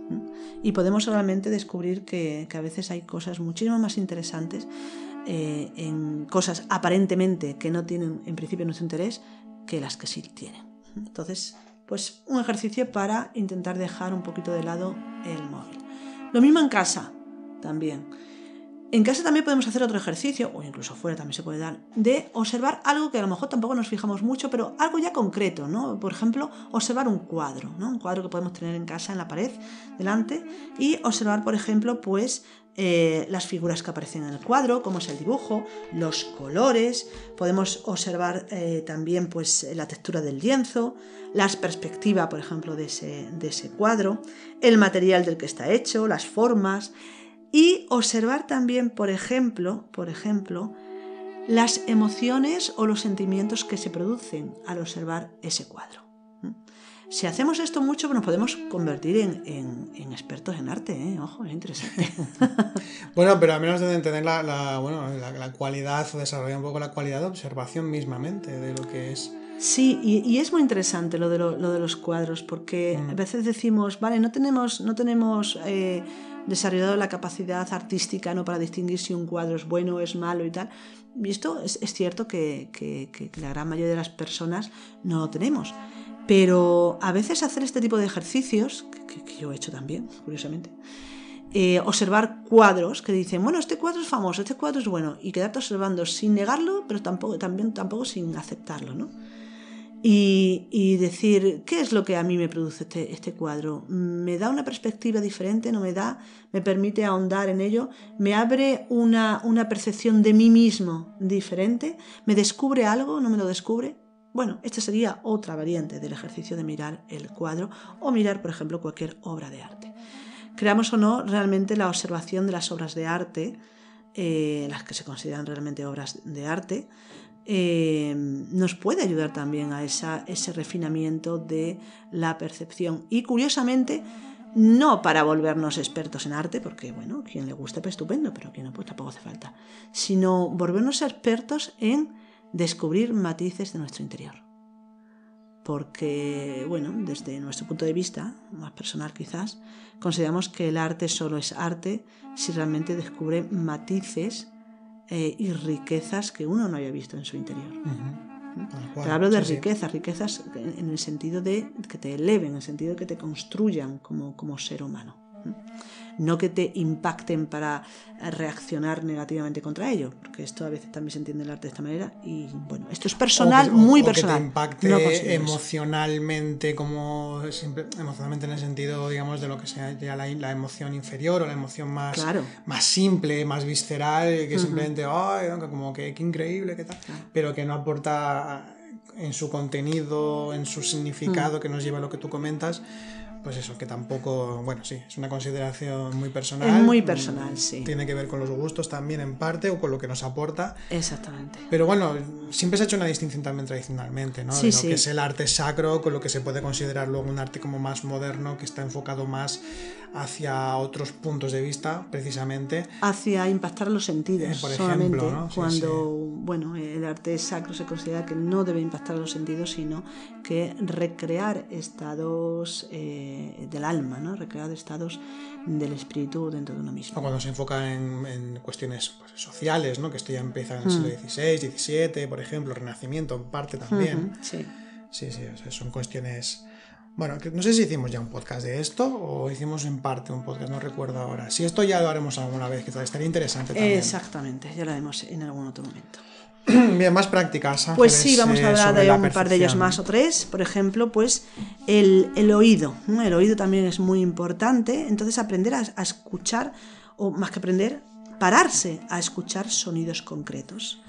Y podemos realmente descubrir que a veces hay cosas muchísimo más interesantes en cosas aparentemente que no tienen en principio nuestro interés que las que sí tienen. Entonces, pues un ejercicio para intentar dejar un poquito de lado el móvil. Lo mismo en casa también. En casa también podemos hacer otro ejercicio, o incluso fuera también se puede dar, de observar algo que a lo mejor tampoco nos fijamos mucho, pero algo ya concreto, ¿no? Por ejemplo, observar un cuadro, ¿no? Un cuadro que podemos tener en casa, en la pared, delante, y observar, por ejemplo, pues las figuras que aparecen en el cuadro, cómo es el dibujo, los colores, podemos observar también pues la textura del lienzo, la perspectiva, por ejemplo, de ese cuadro, el material del que está hecho, las formas. Y observar también, por ejemplo, las emociones o los sentimientos que se producen al observar ese cuadro. Si hacemos esto mucho, nos podemos convertir en expertos en arte, ¿eh? Ojo, es interesante. Bueno, pero al menos deben tener la cualidad o desarrollar un poco la cualidad de observación mismamente de lo que es. Sí, y es muy interesante lo de los cuadros, porque a veces decimos, vale, no tenemos desarrollado la capacidad artística, ¿no?, para distinguir si un cuadro es bueno o es malo y tal. Y esto es cierto que la gran mayoría de las personas no lo tenemos. Pero a veces hacer este tipo de ejercicios, que yo he hecho también, curiosamente, observar cuadros que dicen, bueno, este cuadro es famoso, este cuadro es bueno, y quedarte observando sin negarlo, pero tampoco sin aceptarlo, ¿no? Y decir, ¿qué es lo que a mí me produce este cuadro? ¿Me da una perspectiva diferente? ¿No me da? ¿Me permite ahondar en ello? ¿Me abre una percepción de mí mismo diferente? ¿Me descubre algo? ¿No me lo descubre? Bueno, esta sería otra variante del ejercicio de mirar el cuadro o mirar, por ejemplo, cualquier obra de arte. Creamos o no, realmente la observación de las obras de arte, las que se consideran realmente obras de arte, nos puede ayudar también a ese refinamiento de la percepción. Y curiosamente, no para volvernos expertos en arte, porque bueno, quien le guste pues estupendo, pero quien no, pues tampoco hace falta, sino volvernos expertos en descubrir matices de nuestro interior. Porque, bueno, desde nuestro punto de vista, más personal quizás, consideramos que el arte solo es arte si realmente descubre matices y riquezas que uno no había visto en su interior. Pero hablo de riquezas en el sentido de que te eleven, en el sentido de que te construyan como ser humano. no que te impacten para reaccionar negativamente contra ello, porque esto a veces también se entiende el arte de esta manera y bueno, esto es personal, muy personal. O que te impacte no emocionalmente, emocionalmente en el sentido, digamos, de lo que sea ya la emoción inferior o la emoción más simple, más visceral, que simplemente, ay, como que qué increíble, qué tal, pero que no aporta en su contenido, en su significado, que nos lleva a lo que tú comentas. Pues eso, que tampoco, bueno, sí, es una consideración muy personal. Es muy personal, sí. Tiene que ver con los gustos también en parte o con lo que nos aporta. Exactamente. Pero bueno, siempre se ha hecho una distinción también tradicionalmente, ¿no? Sí, de lo que es el arte sacro con lo que se puede considerar luego un arte como más moderno, que está enfocado más hacia otros puntos de vista, precisamente. Hacia impactar los sentidos, por solamente, ejemplo, ¿no? cuando, bueno, el arte sacro se considera que no debe impactar los sentidos, sino que recrear estados del alma, ¿no? Recrear estados del espíritu dentro de uno mismo. O cuando se enfoca en cuestiones pues, sociales, ¿no? Que esto ya empieza en el siglo XVI, XVII, por ejemplo, Renacimiento en parte también. Sí, o sea, son cuestiones... Bueno, no sé si hicimos ya un podcast de esto o hicimos en parte un podcast, no recuerdo ahora. Si esto ya lo haremos alguna vez, que estaría interesante también. Exactamente, ya lo haremos en algún otro momento. Bien, más prácticas. Pues sí, vamos a hablar de un par de ellos más o tres. Por ejemplo, pues el oído. El oído también es muy importante. Entonces aprender a escuchar, o más que aprender, pararse a escuchar sonidos concretos.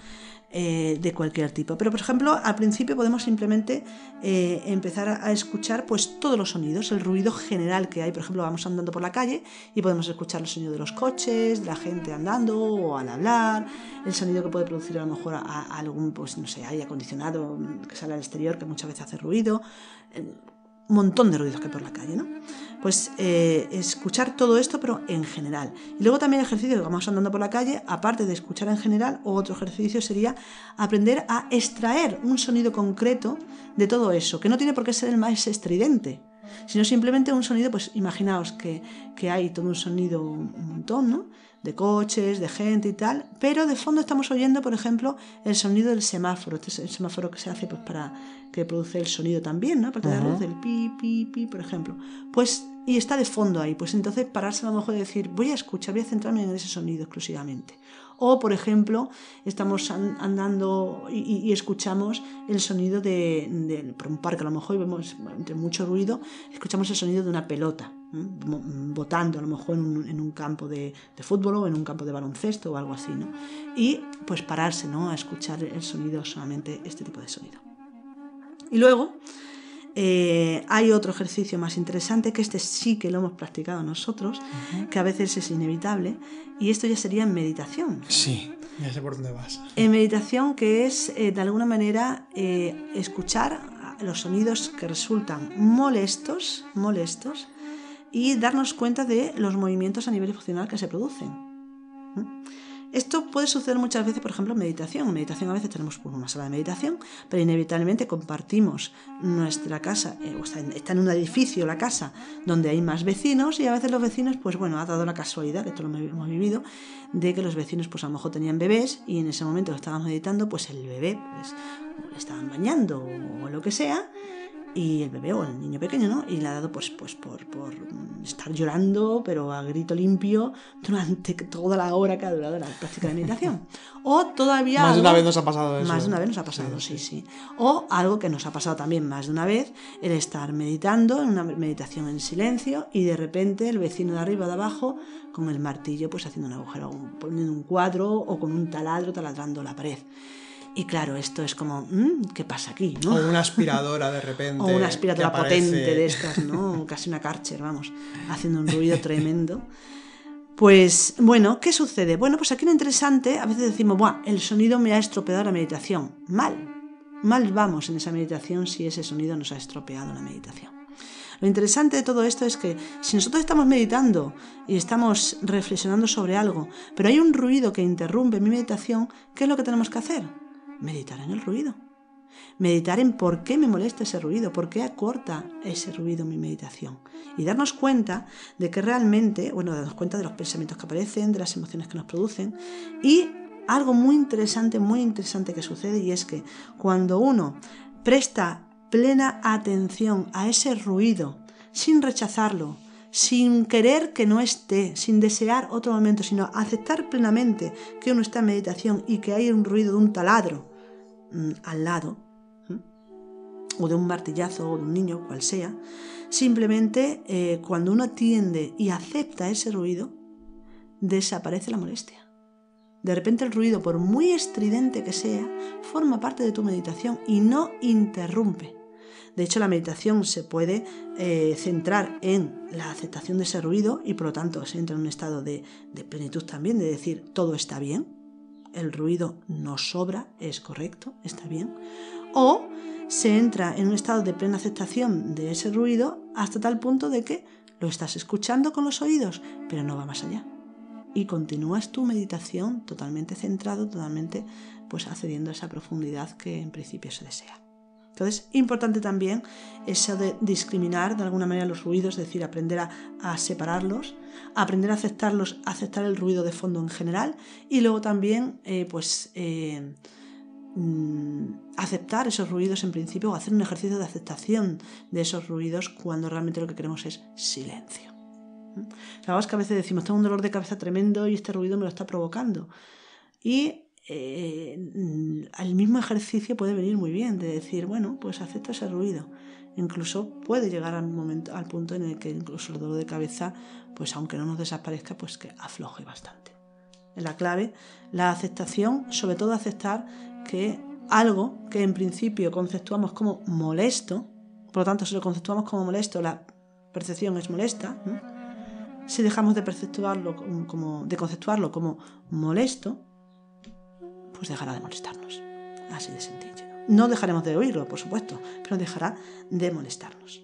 De cualquier tipo, pero por ejemplo al principio podemos simplemente empezar a escuchar pues todos los sonidos, el ruido general que hay. Por ejemplo, vamos andando por la calle y podemos escuchar el sonido de los coches, de la gente andando o al hablar, el sonido que puede producir a lo mejor algún, pues no sé, aire acondicionado que sale al exterior, que muchas veces hace ruido, un montón de ruidos que hay por la calle, ¿no? Pues escuchar todo esto, pero en general. Y luego también el ejercicio que vamos andando por la calle, aparte de escuchar en general, otro ejercicio sería aprender a extraer un sonido concreto de todo eso, que no tiene por qué ser el más estridente, sino simplemente un sonido, pues imaginaos que hay todo un sonido, un montón, ¿no? De coches, de gente y tal, pero de fondo estamos oyendo, por ejemplo, el sonido del semáforo. Este es el semáforo que se hace pues para que produce el sonido también, ¿no? Aparte de la luz, del pi, pi, pi, por ejemplo. Pues, y está de fondo ahí, pues entonces pararse a lo mejor y decir, voy a centrarme en ese sonido exclusivamente. O, por ejemplo, estamos andando y escuchamos el sonido por un parque, a lo mejor, y vemos entre mucho ruido, escuchamos el sonido de una pelota botando, a lo mejor en un campo de fútbol o en un campo de baloncesto o algo así, ¿no? Y pues pararse, ¿no? A escuchar el sonido, solamente este tipo de sonido. Y luego hay otro ejercicio más interesante, que este sí que lo hemos practicado nosotros, que a veces es inevitable, y esto ya sería en meditación. Sí, ya sé por dónde vas. En meditación, que es de alguna manera escuchar los sonidos que resultan molestos y darnos cuenta de los movimientos a nivel funcional que se producen. Esto puede suceder muchas veces, por ejemplo, en meditación. En meditación a veces tenemos una sala de meditación, pero inevitablemente compartimos nuestra casa, está en un edificio la casa donde hay más vecinos, y a veces los vecinos, pues bueno, ha dado la casualidad, que esto lo hemos vivido, de que los vecinos pues a lo mejor tenían bebés y en ese momento lo estábamos meditando, pues el bebé pues le estaban bañando o lo que sea, y el bebé o el niño pequeño, ¿no? Y le ha dado pues por estar llorando, pero a grito limpio, durante toda la hora que ha durado la práctica de meditación. O todavía... Más de una vez nos ha pasado eso. Más de una vez nos ha pasado, sí. O algo que nos ha pasado también más de una vez, el estar meditando, en una meditación en silencio, y de repente el vecino de arriba o de abajo, con el martillo, pues haciendo un agujero, poniendo un cuadro, o con un taladro taladrando la pared. Y claro, esto es como, ¿qué pasa aquí? ¿No? O una aspiradora de repente. O una aspiradora potente de estas, ¿no? Casi una Karcher, vamos, haciendo un ruido tremendo. Pues, bueno, ¿qué sucede? Bueno, pues aquí lo interesante, a veces decimos, ¡buah! El sonido me ha estropeado la meditación. Mal vamos en esa meditación si ese sonido nos ha estropeado la meditación. Lo interesante de todo esto es que si nosotros estamos meditando y estamos reflexionando sobre algo, pero hay un ruido que interrumpe mi meditación, ¿qué es lo que tenemos que hacer? Meditar en el ruido. Meditar en por qué me molesta ese ruido, por qué acorta ese ruido mi meditación. Y darnos cuenta de que realmente, darnos cuenta de los pensamientos que aparecen, de las emociones que nos producen. Y algo muy interesante que sucede, y es que cuando uno presta plena atención a ese ruido, sin rechazarlo, sin querer que no esté, sin desear otro momento, sino aceptar plenamente que uno está en meditación y que hay un ruido de un taladro al lado, o de un martillazo, o de un niño, cual sea. Simplemente cuando uno atiende y acepta ese ruido, desaparece la molestia. De repente el ruido, por muy estridente que sea, forma parte de tu meditación y no interrumpe. De hecho, la meditación se puede centrar en la aceptación de ese ruido y por lo tanto se entra en un estado de plenitud también, de decir todo está bien, el ruido no sobra, es correcto, está bien. O se entra en un estado de plena aceptación de ese ruido hasta tal punto de que lo estás escuchando con los oídos, pero no va más allá. Y continúas tu meditación totalmente centrado, totalmente pues accediendo a esa profundidad que en principio se desea. Entonces, importante también eso de discriminar de alguna manera los ruidos, es decir, aprender a separarlos, aprender a aceptarlos, aceptar el ruido de fondo en general y luego también aceptar esos ruidos en principio o hacer un ejercicio de aceptación de esos ruidos cuando realmente lo que queremos es silencio. La verdad es que a veces decimos, tengo un dolor de cabeza tremendo y este ruido me lo está provocando. Y el mismo ejercicio puede venir muy bien, de decir, bueno, pues acepto ese ruido. Incluso puede llegar al punto en el que incluso el dolor de cabeza, pues aunque no nos desaparezca, pues que afloje bastante. En la clave, la aceptación, sobre todo aceptar que algo que en principio conceptuamos como molesto, por lo tanto si lo conceptuamos como molesto, la percepción es molesta, ¿no? Si dejamos de conceptuarlo como molesto, pues dejará de molestarnos. Así de sencillo. No dejaremos de oírlo, por supuesto, pero dejará de molestarnos.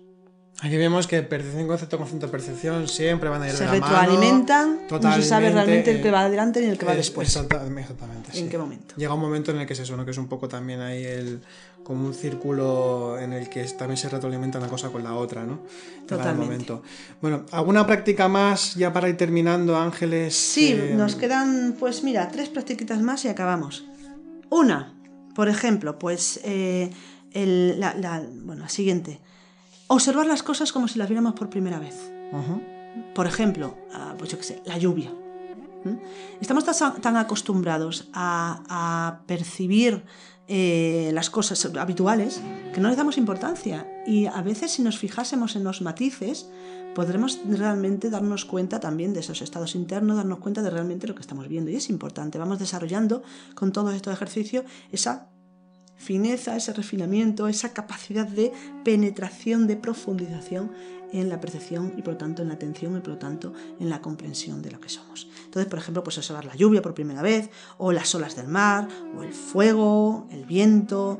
Aquí vemos que percepción, concepto, percepción siempre van a ir de la mano. Se retroalimentan, no se sabe realmente el que va adelante ni el que va después. Exactamente. ¿En qué momento? Llega un momento en el que es eso, ¿no? Que es un poco también ahí como un círculo en el que también se retroalimenta una cosa con la otra, ¿no? Totalmente. Momento. Bueno, ¿alguna práctica más ya para ir terminando, Ángeles? Sí, nos quedan, pues mira, 3 practiquitas más y acabamos. Una, por ejemplo, pues la siguiente. Observar las cosas como si las viéramos por primera vez. Por ejemplo, pues yo qué sé, la lluvia. Estamos tan acostumbrados a percibir las cosas habituales que no les damos importancia. Y a veces si nos fijásemos en los matices, podremos realmente darnos cuenta también de esos estados internos, darnos cuenta de realmente lo que estamos viendo. Y es importante, vamos desarrollando con todos estos ejercicios esa fineza, ese refinamiento, esa capacidad de penetración, de profundización en la percepción y por lo tanto en la atención y por lo tanto en la comprensión de lo que somos. Entonces, por ejemplo, pues observar la lluvia por primera vez, o las olas del mar, o el fuego, el viento,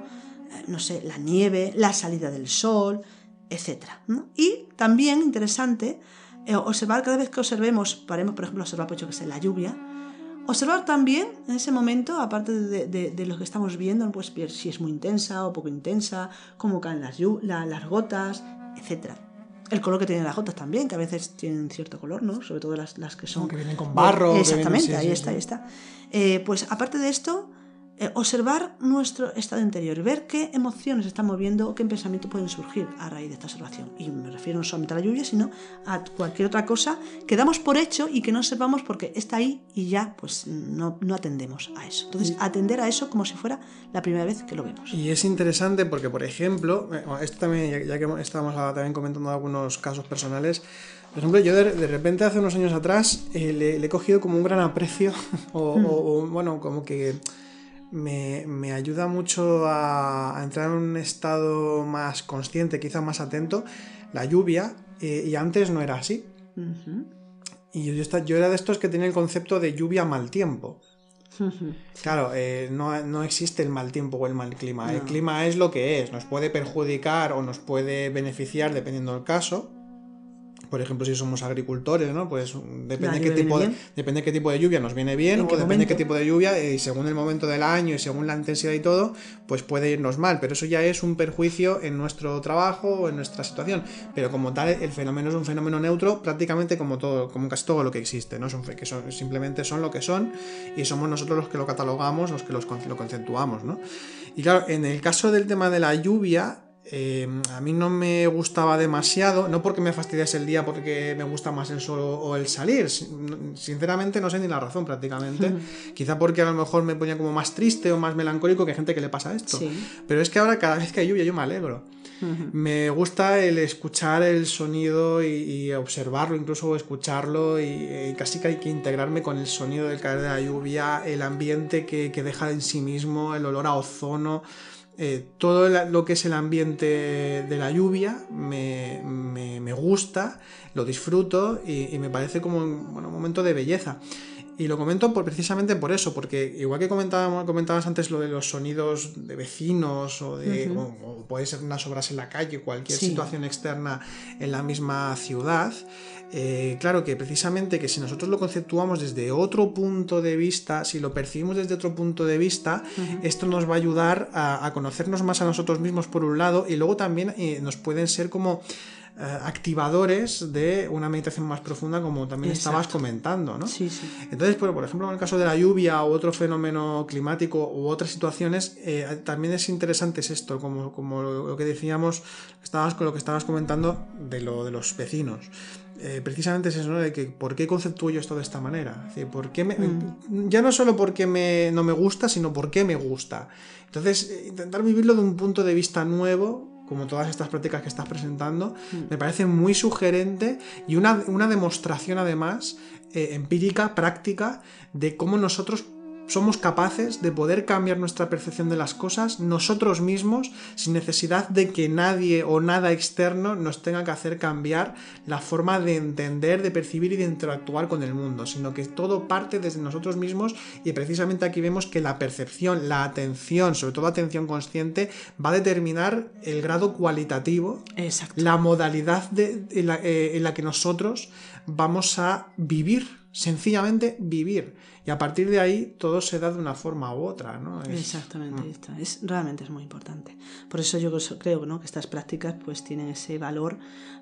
no sé, la nieve, la salida del sol, etc., ¿no? Y también interesante observar, cada vez que observemos, por ejemplo, observar, pues yo que sé, la lluvia, observar también en ese momento, aparte de lo que estamos viendo, pues ver si es muy intensa o poco intensa, cómo caen las gotas, etc. El color que tienen las gotas también, que a veces tienen cierto color, ¿no? Sobre todo las que son... Que vienen con barro. Exactamente, que vienen, ahí está. Pues aparte de esto, observar nuestro estado interior, ver qué emociones estamos viendo o qué pensamientos pueden surgir a raíz de esta observación. Y me refiero no solamente a la lluvia, sino a cualquier otra cosa que damos por hecho y que no sepamos porque está ahí y ya pues no atendemos a eso. Entonces, atender a eso como si fuera la primera vez que lo vemos. Y es interesante porque, por ejemplo, esto también, ya que estábamos también comentando algunos casos personales, por ejemplo, yo de repente hace unos años atrás le he cogido como un gran aprecio o bueno, como que me ayuda mucho a entrar en un estado más consciente, quizá más atento, la lluvia, y antes no era así. Y yo era de estos que tenía el concepto de lluvia mal tiempo. Claro, no existe el mal tiempo o el mal clima. El clima es lo que es, nos puede perjudicar o nos puede beneficiar dependiendo del caso. Por ejemplo, si somos agricultores, ¿no? Pues depende qué tipo de lluvia nos viene bien, o depende qué tipo de lluvia, y según el momento del año y según la intensidad y todo, pues puede irnos mal, pero eso ya es un perjuicio en nuestro trabajo o en nuestra situación. Pero como tal, el fenómeno es un fenómeno neutro prácticamente como casi todo lo que existe, ¿no? Simplemente son lo que son y somos nosotros los que lo catalogamos, los que lo conceptuamos, ¿no? Y claro, en el caso del tema de la lluvia, a mí no me gustaba demasiado, no porque me fastidiase el día porque me gusta más el sol o el salir, sinceramente no sé ni la razón prácticamente, quizá porque a lo mejor me ponía como más triste o más melancólico, que hay gente que le pasa esto, pero es que ahora cada vez que hay lluvia yo me alegro. Me gusta el escuchar el sonido y observarlo, incluso escucharlo, y casi que hay que integrarme con el sonido del caer de la lluvia, el ambiente que deja en sí mismo, el olor a ozono. Todo lo que es el ambiente de la lluvia me gusta, lo disfruto y me parece como un momento de belleza. Y lo comento precisamente por eso, porque igual que comentabas antes lo de los sonidos de vecinos o puede ser unas obras en la calle, cualquier situación externa en la misma ciudad, claro que precisamente que si nosotros lo conceptuamos desde otro punto de vista, si lo percibimos desde otro punto de vista, esto nos va a ayudar a conocernos más a nosotros mismos por un lado, y luego también nos pueden ser como activadores de una meditación más profunda, como también estabas comentando, ¿no? Sí. Entonces, por ejemplo, en el caso de la lluvia u otro fenómeno climático u otras situaciones, también es interesante esto, como lo que decíamos, con lo que estabas comentando de los vecinos. Precisamente es eso, ¿no? De que ¿por qué conceptúo yo esto de esta manera? Es decir, ¿por qué ya no solo porque no me gusta, sino por qué me gusta? Entonces, intentar vivirlo de un punto de vista nuevo, como todas estas prácticas que estás presentando, me parece muy sugerente y una demostración además empírica, práctica, de cómo nosotros somos capaces de poder cambiar nuestra percepción de las cosas nosotros mismos, sin necesidad de que nadie o nada externo nos tenga que hacer cambiar la forma de entender, de percibir y de interactuar con el mundo, sino que todo parte desde nosotros mismos. Y precisamente aquí vemos que la percepción, la atención, sobre todo atención consciente, va a determinar el grado cualitativo, la modalidad en la que nosotros vamos a vivir, sencillamente vivir. Y a partir de ahí todo se da de una forma u otra, ¿no? Exactamente, realmente es muy importante. Por eso yo creo, ¿no?, que estas prácticas pues tienen ese valor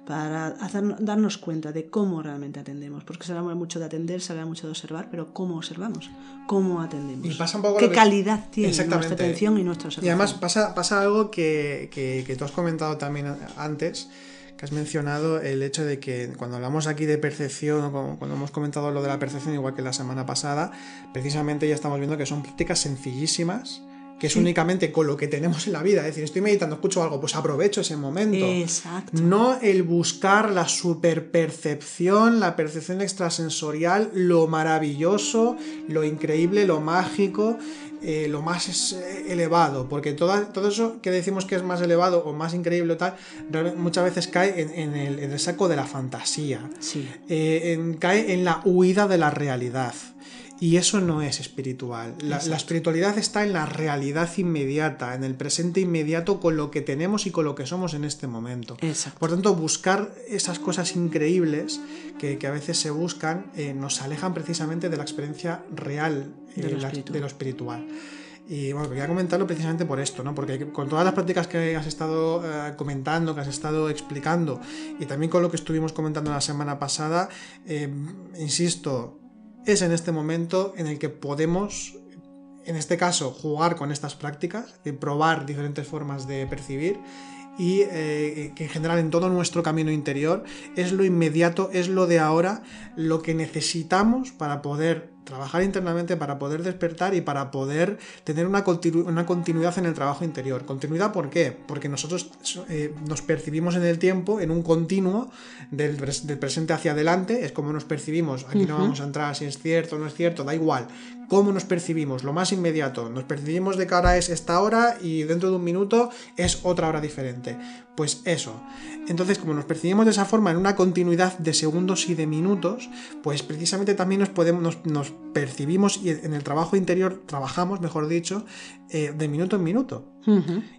para darnos cuenta de cómo realmente atendemos, porque se habla mucho de atender, se habla mucho de observar, pero ¿cómo observamos? ¿Cómo atendemos? Y pasa un poco ¿Qué calidad tiene nuestra atención y nuestra observación? Y además pasa algo que tú has comentado también antes, que has mencionado el hecho de que cuando hablamos aquí de percepción, cuando hemos comentado lo de la percepción, igual que la semana pasada, precisamente ya estamos viendo que son prácticas sencillísimas, que es únicamente con lo que tenemos en la vida. Es decir, estoy meditando, escucho algo, pues aprovecho ese momento. Exacto. No el buscar la superpercepción, la percepción extrasensorial, lo maravilloso, lo increíble, lo mágico, lo más elevado, porque todo eso que decimos que es más elevado o más increíble o tal, muchas veces cae en el saco de la fantasía, cae en la huida de la realidad. Y eso no es espiritual. La espiritualidad está en la realidad inmediata, en el presente inmediato, con lo que tenemos y con lo que somos en este momento. Exacto. Por tanto, buscar esas cosas increíbles que a veces se buscan nos alejan precisamente de la experiencia real de lo espiritual. Y bueno, quería comentarlo precisamente por esto, ¿no? Porque con todas las prácticas que has estado comentando, que has estado explicando, y también con lo que estuvimos comentando la semana pasada, insisto, es en este momento en el que podemos, en este caso, jugar con estas prácticas, probar diferentes formas de percibir, y que en general en todo nuestro camino interior es lo inmediato, es lo de ahora, lo que necesitamos para poder trabajar internamente, para poder despertar y para poder tener una continuidad en el trabajo interior. ¿Continuidad por qué? Porque nosotros nos percibimos en el tiempo, en un continuo del presente hacia adelante, es como nos percibimos. Aquí no vamos a entrar si es cierto o no es cierto, da igual. ¿Cómo nos percibimos? Lo más inmediato. Nos percibimos de que ahora es esta hora y dentro de un minuto es otra hora diferente. Pues eso. Entonces, como nos percibimos de esa forma en una continuidad de segundos y de minutos, pues precisamente también nos percibimos y en el trabajo interior trabajamos, mejor dicho, de minuto en minuto.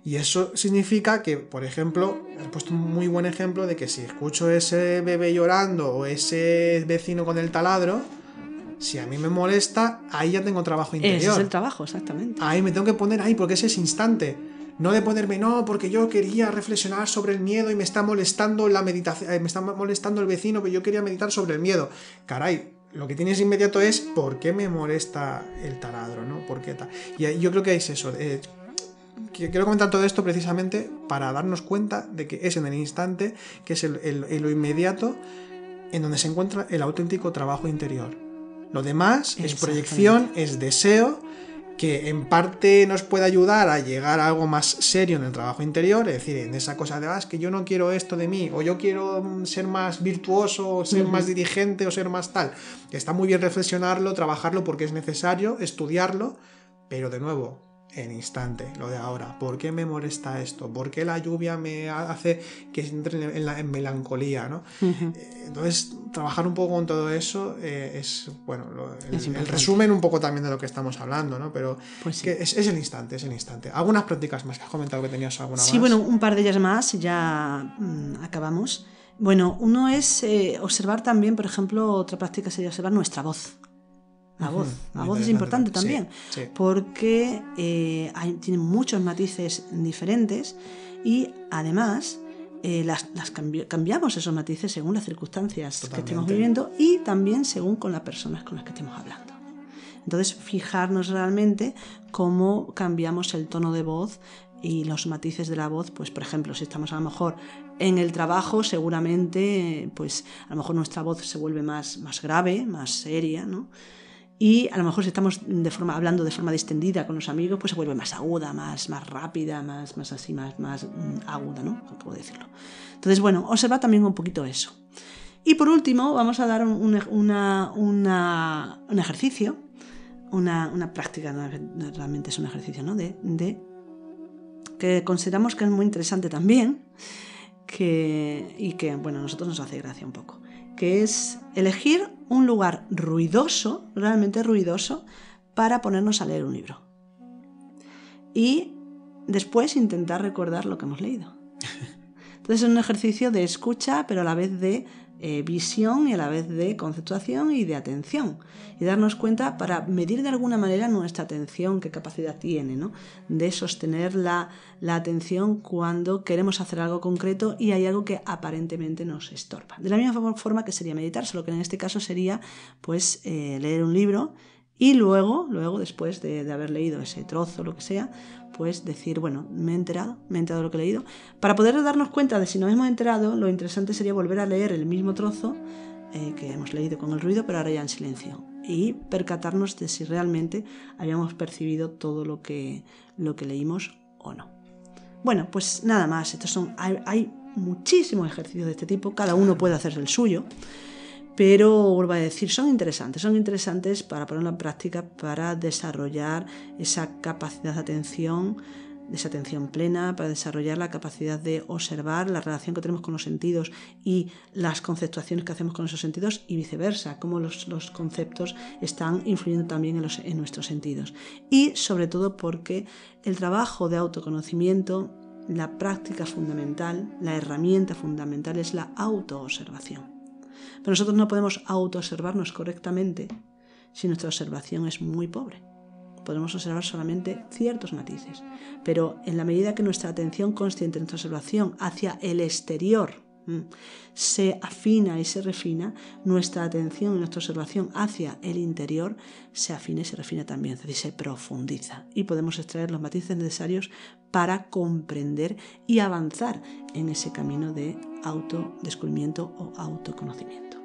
Y eso significa que, por ejemplo, he puesto un muy buen ejemplo de que si escucho ese bebé llorando o ese vecino con el taladro, si a mí me molesta, ahí ya tengo trabajo interior. Ese es el trabajo, exactamente. Ahí me tengo que poner ahí porque es ese instante. No de ponerme, no, porque yo quería reflexionar sobre el miedo y me está molestando la meditación, me está molestando el vecino, pero yo quería meditar sobre el miedo. Caray, lo que tienes inmediato es ¿por qué me molesta el taladro? ¿No? ¿Por qué tal? Y yo creo que es eso. quiero comentar todo esto precisamente para darnos cuenta de que es en el instante, que es lo inmediato, en donde se encuentra el auténtico trabajo interior. Lo demás es proyección, es deseo, que en parte nos puede ayudar a llegar a algo más serio en el trabajo interior, es decir, en esa cosa de, es que yo no quiero esto de mí, o yo quiero ser más virtuoso, o ser más dirigente, o ser más tal. Está muy bien reflexionarlo, trabajarlo, porque es necesario, estudiarlo, pero de nuevo, en instante, lo de ahora. ¿Por qué me molesta esto? ¿Por qué la lluvia me hace que entre en melancolía, ¿no? Entonces, trabajar un poco con todo eso es, bueno, el resumen un poco también de lo que estamos hablando, ¿no? Pero pues sí. que es el instante, es el instante. Algunas prácticas más, que has comentado que tenías alguna más. Sí, bueno, un par de ellas más y ya acabamos. Bueno, uno es observar también, por ejemplo, otra práctica sería observar nuestra voz. La voz es importante también, sí. Porque tiene muchos matices diferentes y además cambiamos esos matices según las circunstancias que estemos viviendo y también según con las personas con las que estemos hablando. Entonces, fijarnos realmente cómo cambiamos el tono de voz y los matices de la voz, pues por ejemplo, si estamos a lo mejor en el trabajo, seguramente pues a lo mejor nuestra voz se vuelve más grave, más seria, ¿no? Y a lo mejor si estamos hablando de forma distendida con los amigos, pues se vuelve más aguda, más rápida, más aguda, ¿no? ¿Cómo puedo decirlo? Entonces, bueno, observa también un poquito eso. Y por último, vamos a dar un ejercicio, una práctica, no, realmente es un ejercicio, ¿no? Que consideramos que es muy interesante también, y que, bueno, a nosotros nos hace gracia un poco, que es elegir un lugar ruidoso, realmente ruidoso, para ponernos a leer un libro. Y después intentar recordar lo que hemos leído. Entonces es un ejercicio de escucha, pero a la vez de visión y a la vez de conceptuación y de atención. Y darnos cuenta para medir de alguna manera nuestra atención, qué capacidad tiene, ¿no? De sostener la atención cuando queremos hacer algo concreto y hay algo que aparentemente nos estorba. De la misma forma que sería meditar, solo que en este caso sería pues leer un libro y luego después de haber leído ese trozo, lo que sea, pues decir, bueno, me he enterado de lo que he leído. Para poder darnos cuenta de si nos hemos enterado, lo interesante sería volver a leer el mismo trozo que hemos leído con el ruido, pero ahora ya en silencio. Y percatarnos de si realmente habíamos percibido todo lo que leímos o no. Bueno, pues nada más. Hay muchísimos ejercicios de este tipo, cada uno puede hacer el suyo. Pero, vuelvo a decir, son interesantes para ponerlo en práctica, para desarrollar esa capacidad de atención, esa atención plena, para desarrollar la capacidad de observar la relación que tenemos con los sentidos y las conceptuaciones que hacemos con esos sentidos y viceversa, cómo los conceptos están influyendo también en nuestros sentidos. Y sobre todo porque el trabajo de autoconocimiento, la práctica fundamental, la herramienta fundamental es la autoobservación. Pero nosotros no podemos autoobservarnos correctamente si nuestra observación es muy pobre. Podemos observar solamente ciertos matices, pero en la medida que nuestra atención consciente, nuestra observación hacia el exterior se afina y se refina, nuestra atención y nuestra observación hacia el interior se afina y se refina también, es decir, se profundiza y podemos extraer los matices necesarios para comprender y avanzar en ese camino de autodescubrimiento o autoconocimiento.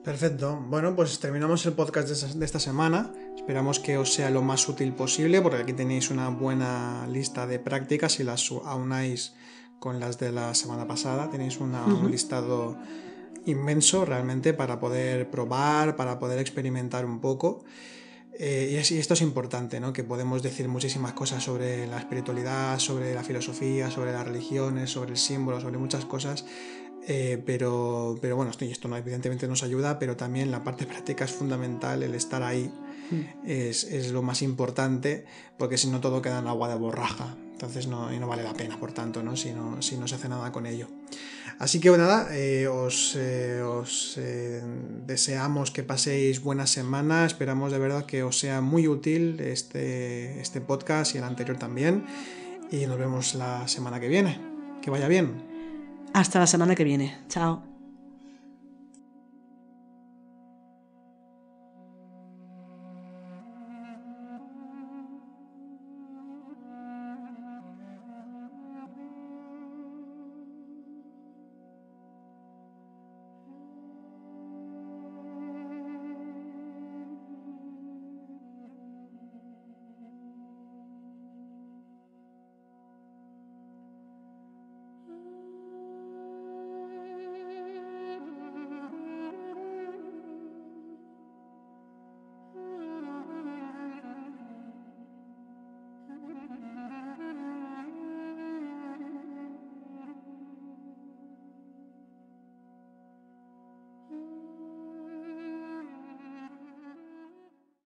Perfecto. Bueno, pues terminamos el podcast de esta semana. Esperamos que os sea lo más útil posible, porque aquí tenéis una buena lista de prácticas. Si las aunáis con las de la semana pasada, tenéis un listado inmenso realmente para poder probar, para poder experimentar un poco. Y esto es importante, ¿no? Que podemos decir muchísimas cosas sobre la espiritualidad, sobre la filosofía, sobre las religiones, sobre el símbolo, sobre muchas cosas. Pero bueno, esto no, evidentemente nos ayuda, pero también la parte práctica es fundamental, el estar ahí es lo más importante, porque si no todo queda en agua de borraja, entonces no vale la pena, por tanto, ¿no? Si no se hace nada con ello. Así que nada, os deseamos que paséis buena semana, esperamos de verdad que os sea muy útil este podcast y el anterior también, y nos vemos la semana que viene. Que vaya bien. Hasta la semana que viene. Chao.